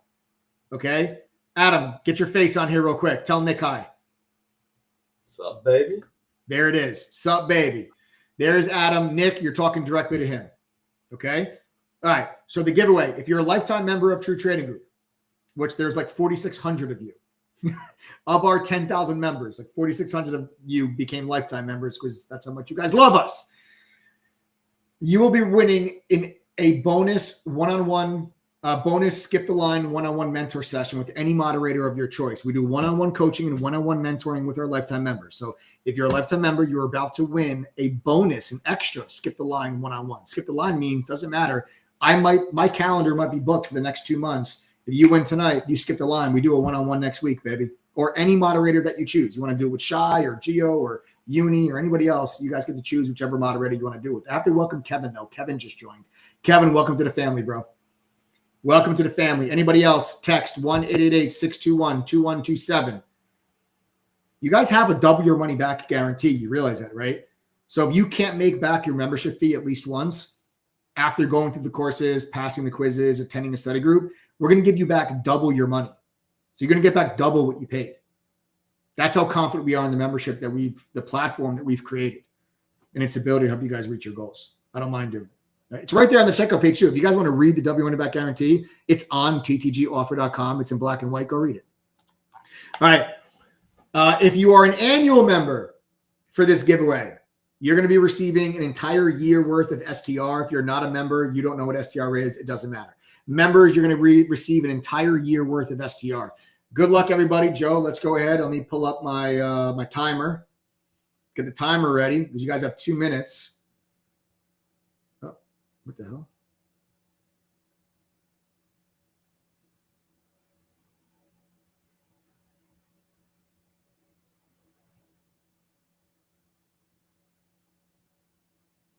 okay? Adam, get your face on here real quick. Tell Nick hi. Sup, baby? There it is. Sup, baby. There's Adam. Nick, you're talking directly to him, okay? All right, so the giveaway, if you're a lifetime member of True Trading Group, which there's like 4,600 of you, of our 10,000 members. Like 4,600 of you became lifetime members because that's how much you guys love us. You will be winning in a bonus one-on-one, bonus skip the line one-on-one mentor session with any moderator of your choice. We do one-on-one coaching and one-on-one mentoring with our lifetime members. So if you're a lifetime member, you're about to win a bonus, an extra skip the line one-on-one. Skip the line means doesn't matter. My calendar might be booked for the next 2 months. If you win tonight, you skip the line. We do a one-on-one next week, baby. Or any moderator that you choose. You want to do it with Shy or Gio or Uni or anybody else, you guys get to choose whichever moderator you want to do it. I have to welcome Kevin, though. Kevin just joined. Kevin, welcome to the family, bro. Welcome to the family. Anybody else, text 1-888-621-2127. You guys have a double your money back guarantee. You realize that, right? So if you can't make back your membership fee at least once after going through the courses, passing the quizzes, attending a study group, we're going to give you back double your money. So you're going to get back double what you paid. That's how confident we are in the membership that the platform that we've created and its ability to help you guys reach your goals. I don't mind doing it. Right? It's right there on the checkout page too. If you guys want to read the double your money back guarantee, it's on ttgoffer.com. It's in black and white. Go read it. All right. If you are an annual member for this giveaway, you're going to be receiving an entire year worth of STR. If you're not a member, you don't know what STR is, it doesn't matter. Members, you're going to receive an entire year worth of STR. Good luck, everybody. Joe, let's go ahead. Let me pull up my my timer. Get the timer ready because you guys have 2 minutes. Oh, what the hell?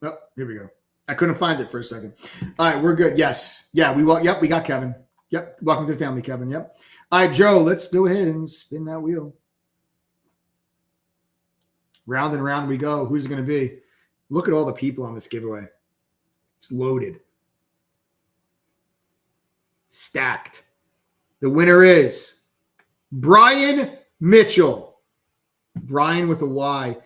Oh, here we go. I couldn't find it for a second. All right, we're good. Yes. Yeah, we got Kevin. Yep. Welcome to the family, Kevin. Yep. All right, Joe, let's go ahead and spin that wheel. Round and round we go. Who's it going to be? Look at all the people on this giveaway. It's loaded. Stacked. The winner is Brian Mitchell. Brian with a Y.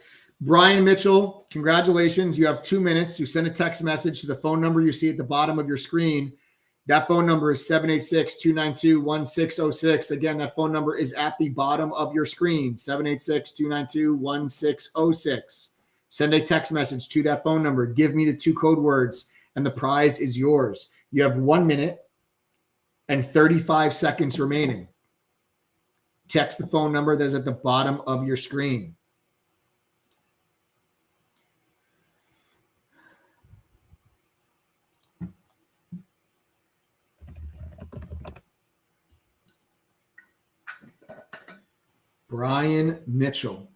Brian Mitchell, congratulations. You have 2 minutes to send a text message to the phone number you see at the bottom of your screen. That phone number is 786-292-1606. Again, that phone number is at the bottom of your screen, 786-292-1606. Send a text message to that phone number. Give me the 2 code words, and the prize is yours. You have 1 minute and 35 seconds remaining. Text the phone number that's at the bottom of your screen. Brian Mitchell.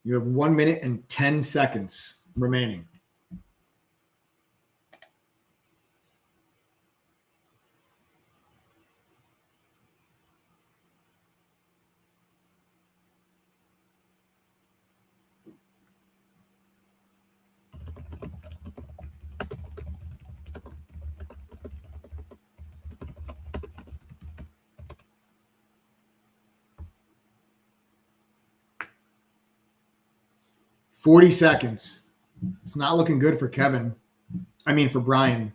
You have 1 minute and 10 seconds remaining. $40 seconds. It's not looking good for Kevin. I mean, for Brian.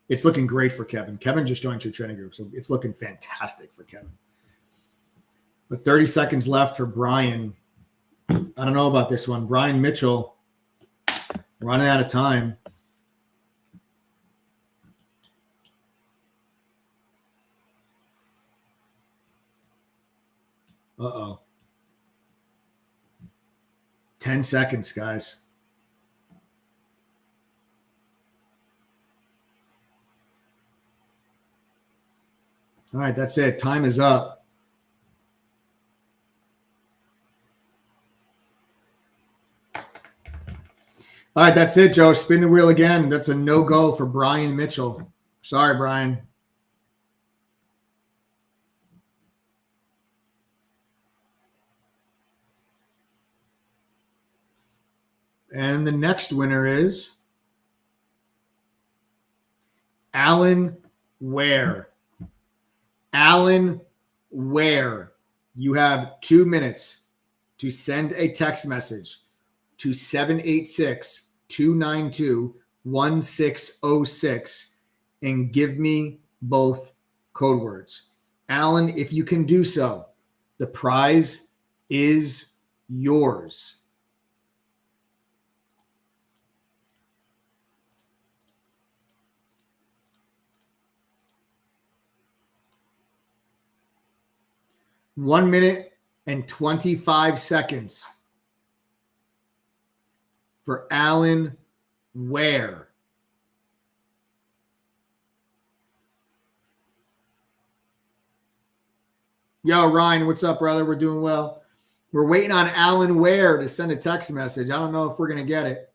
It's looking great for Kevin. Kevin just joined your training group, so it's looking fantastic for Kevin. But 30 seconds left for Brian. I don't know about this one. Brian Mitchell running out of time. Uh-oh. 10 seconds, guys. All right, that's it. Time is up. All right, that's it, Joe. Spin the wheel again. That's a no-go for Brian Mitchell. Sorry, Brian. And the next winner is Alan Ware. Alan Ware. You have 2 minutes to send a text message to 786-292-1606 and give me both code words. Alan, if you can do so, the prize is yours. One minute and 25 seconds for Alan Ware. Yo, Ryan, what's up, brother? We're doing well. We're waiting on Alan Ware to send a text message. I don't know if we're going to get it.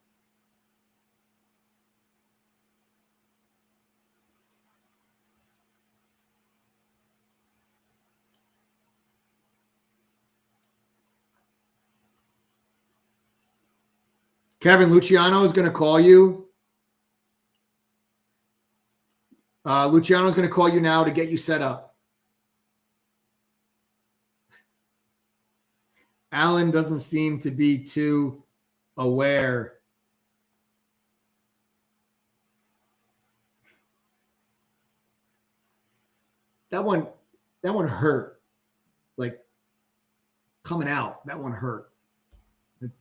Kevin, Luciano is going to call you. Luciano is going to call you now to get you set up. Alan doesn't seem to be too aware. That one hurt. Like coming out. That one hurt. It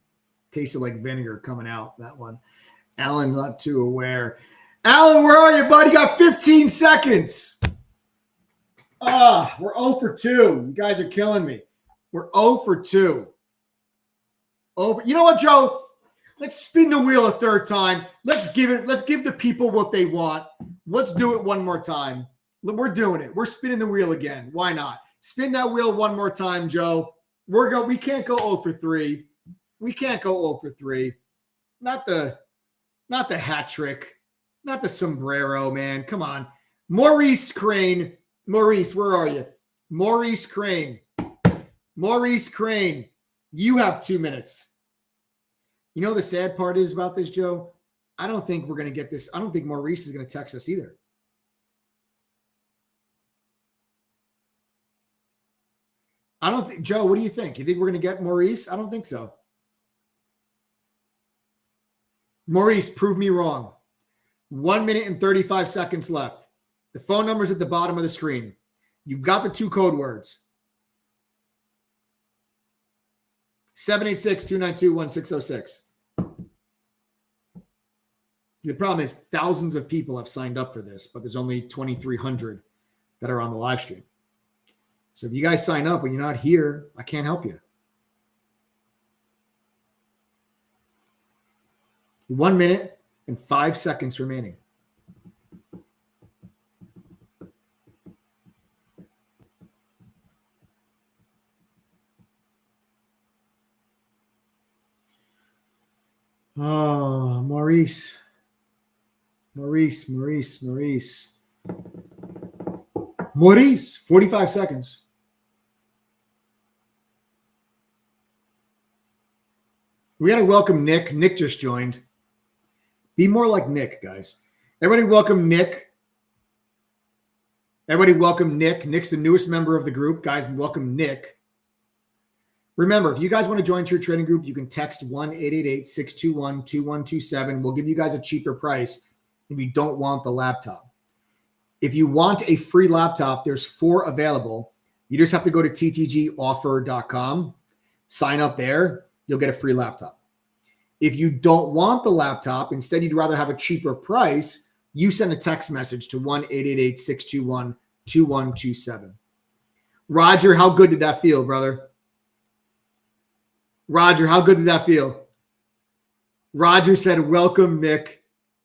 tasted like vinegar coming out. That one. Alan's not too aware. Alan, where are you, buddy? Got 15 seconds. We're 0 for 2. You guys are killing me. We're 0 for 2. Over. You know what, Joe? Let's spin the wheel a third time. Let's give the people what they want. Let's do it one more time. We're doing it. We're spinning the wheel again. Why not? Spin that wheel one more time, Joe. We can't go 0 for 3. We can't go 0 for 3. Not the hat trick. Not the sombrero, man. Come on. Maurice Crane. Maurice, where are you? Maurice Crane. Maurice Crane. You have 2 minutes. You know the sad part is about this, Joe? I don't think we're going to get this. I don't think Maurice is going to text us either. I don't think, Joe, what do you think? You think we're going to get Maurice? I don't think so. Maurice, prove me wrong. 1 minute and 35 seconds left. The phone number's at the bottom of the screen. You've got the 2 code words. 786-292-1606. The problem is thousands of people have signed up for this, but there's only 2,300 that are on the live stream. So if you guys sign up when you're not here, I can't help you. 1 minute and 5 seconds remaining. Oh, Maurice. 45 seconds. We got to welcome Nick. Nick just joined. Be more like Nick, guys. Everybody welcome Nick. Nick's the newest member of the group. Guys, welcome Nick. Remember, if you guys want to join True Trading Group, you can text 1-888-621-2127. We'll give you guys a cheaper price if you don't want the laptop. If you want a free laptop, there's 4 available. You just have to go to ttgoffer.com, sign up there. You'll get a free laptop. If you don't want the laptop, instead you'd rather have a cheaper price, you send a text message to 1-888-621-2127. Roger, how good did that feel, brother? Roger, how good did that feel? Roger said, welcome, Nick.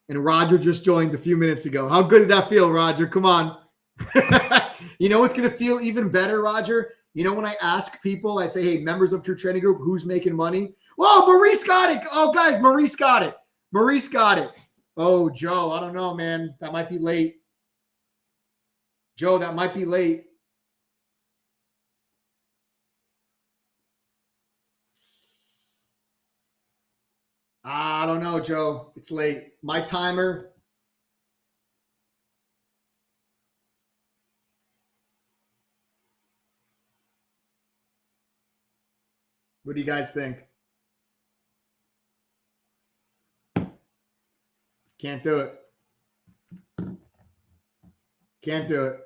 And Roger just joined a few minutes ago. How good did that feel, Roger? Come on. You know what's going to feel even better, Roger? You know, when I ask people, I say, hey, members of True Trading Group, who's making money? Whoa, Maurice got it. Oh, guys, Maurice got it. Maurice got it. Oh, Joe, I don't know, man. That might be late. Joe, that might be late. I don't know, Joe. It's late. My timer. What do you guys think? Can't do it. Can't do it.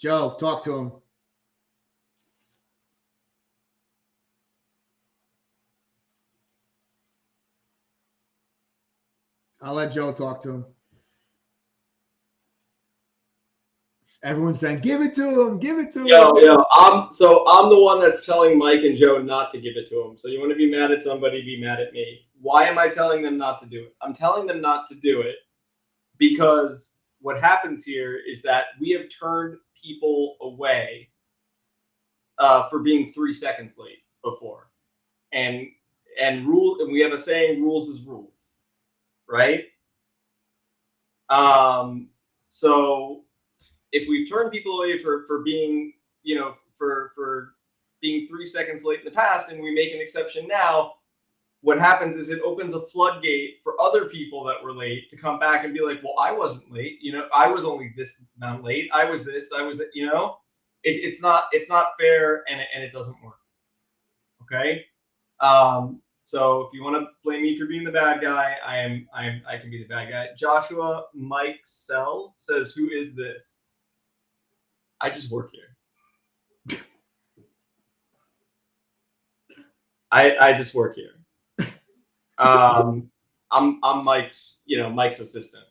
Joe, talk to him. I'll let Joe talk to him. Everyone's saying, give it to him, give it to him. Yo, I'm the one that's telling Mike and Joe not to give it to him. So you want to be mad at somebody, be mad at me. Why am I telling them not to do it? I'm telling them not to do it because what happens here is that we have turned people away for being 3 seconds late before. And we have a saying, rules is rules, right? So if we've turned people away for being, for being 3 seconds late in the past, and we make an exception now, what happens is it opens a floodgate for other people that were late to come back and be like, well, I wasn't late. I was only this amount late. I was this, it's not fair, and it doesn't work. Okay. So if you want to blame me for being the bad guy, I can be the bad guy. Joshua Mike Sell says, who is this? I just work here. I just work here. I'm Mike's, Mike's assistant.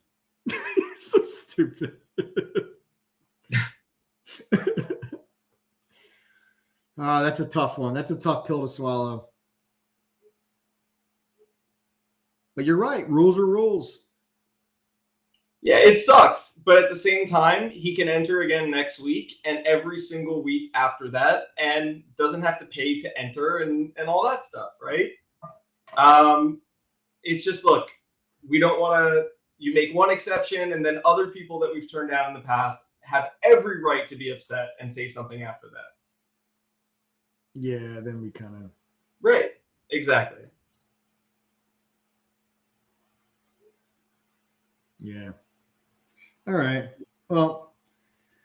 So stupid. That's a tough one. That's a tough pill to swallow. But you're right. Rules are rules. Yeah, it sucks. But at the same time, he can enter again next week and every single week after that, and doesn't have to pay to enter and all that stuff, right? It's just, look, we don't want to, you make one exception and then other people that we've turned down in the past have every right to be upset and say something after that. Yeah, then we kind of. Right, exactly. Yeah. All right. Well.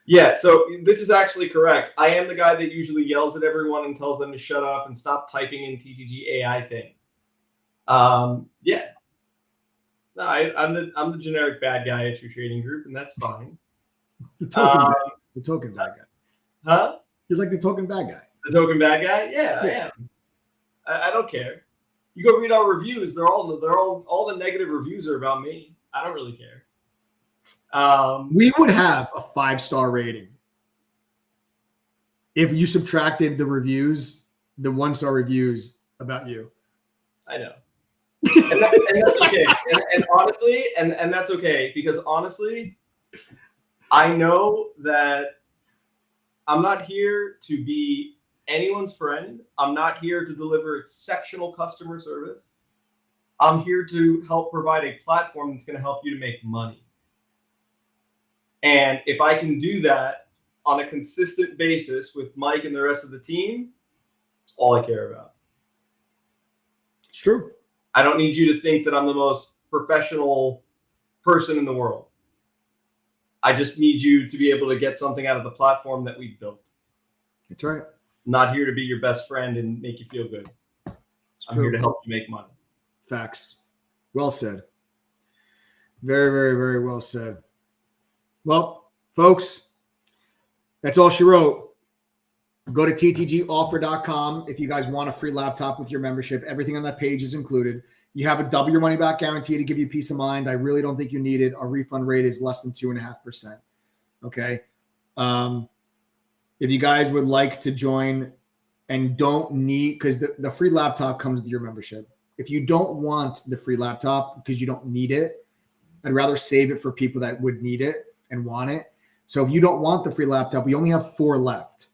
Yeah, so this is actually correct. I am the guy that usually yells at everyone and tells them to shut up and stop typing in TTG AI things. Yeah. No, I'm the generic bad guy at your trading group, and that's fine. The token bad guy. Huh? You're like the token bad guy. The token bad guy? Yeah, I am. I don't care. You go read our reviews. They're all the negative reviews are about me. I don't really care. We would have a 5-star rating if you subtracted the reviews, the 1-star reviews about you. I know. And that's okay. And honestly, and that's okay, because honestly, I know that I'm not here to be anyone's friend. I'm not here to deliver exceptional customer service. I'm here to help provide a platform that's going to help you to make money. And if I can do that on a consistent basis with Mike and the rest of the team, it's all I care about. It's true. I don't need you to think that I'm the most professional person in the world. I just need you to be able to get something out of the platform that we built. That's right. I'm not here to be your best friend and make you feel good. I'm here to help you make money. Facts. Well said. Very, very, very well said. Well, folks, that's all she wrote. Go to ttgoffer.com if you guys want a free laptop with your membership. Everything on that page is included. You have a double your money back guarantee to give you peace of mind. I really don't think you need it. Our refund rate is less than 2.5%. Okay. If you guys would like to join and don't need, because the free laptop comes with your membership. If you don't want the free laptop because you don't need it, I'd rather save it for people that would need it and want it. So if you don't want the free laptop, we only have 4 left.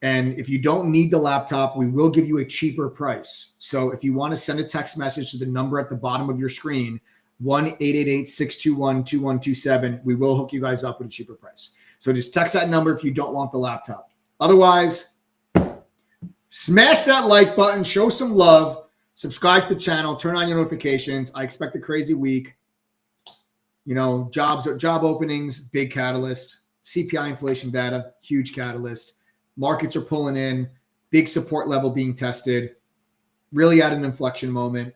And if you don't need the laptop, we will give you a cheaper price. So if you want to send a text message to the number at the bottom of your screen, 1-888-621-2127, we will hook you guys up with a cheaper price. So just text that number if you don't want the laptop. Otherwise, smash that like button, show some love, subscribe to the channel, turn on your notifications. I expect a crazy week. Job openings, big catalyst. CPI inflation data, huge catalyst. Markets are pulling in, big support level being tested, really at an inflection moment.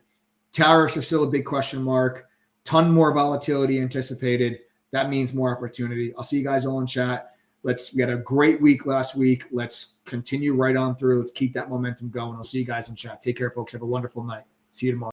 Tariffs are still a big question mark. Ton more volatility anticipated. That means more opportunity. I'll see you guys all in chat. We had a great week last week. Let's continue right on through. Let's keep that momentum going. I'll see you guys in chat. Take care, folks. Have a wonderful night. See you tomorrow.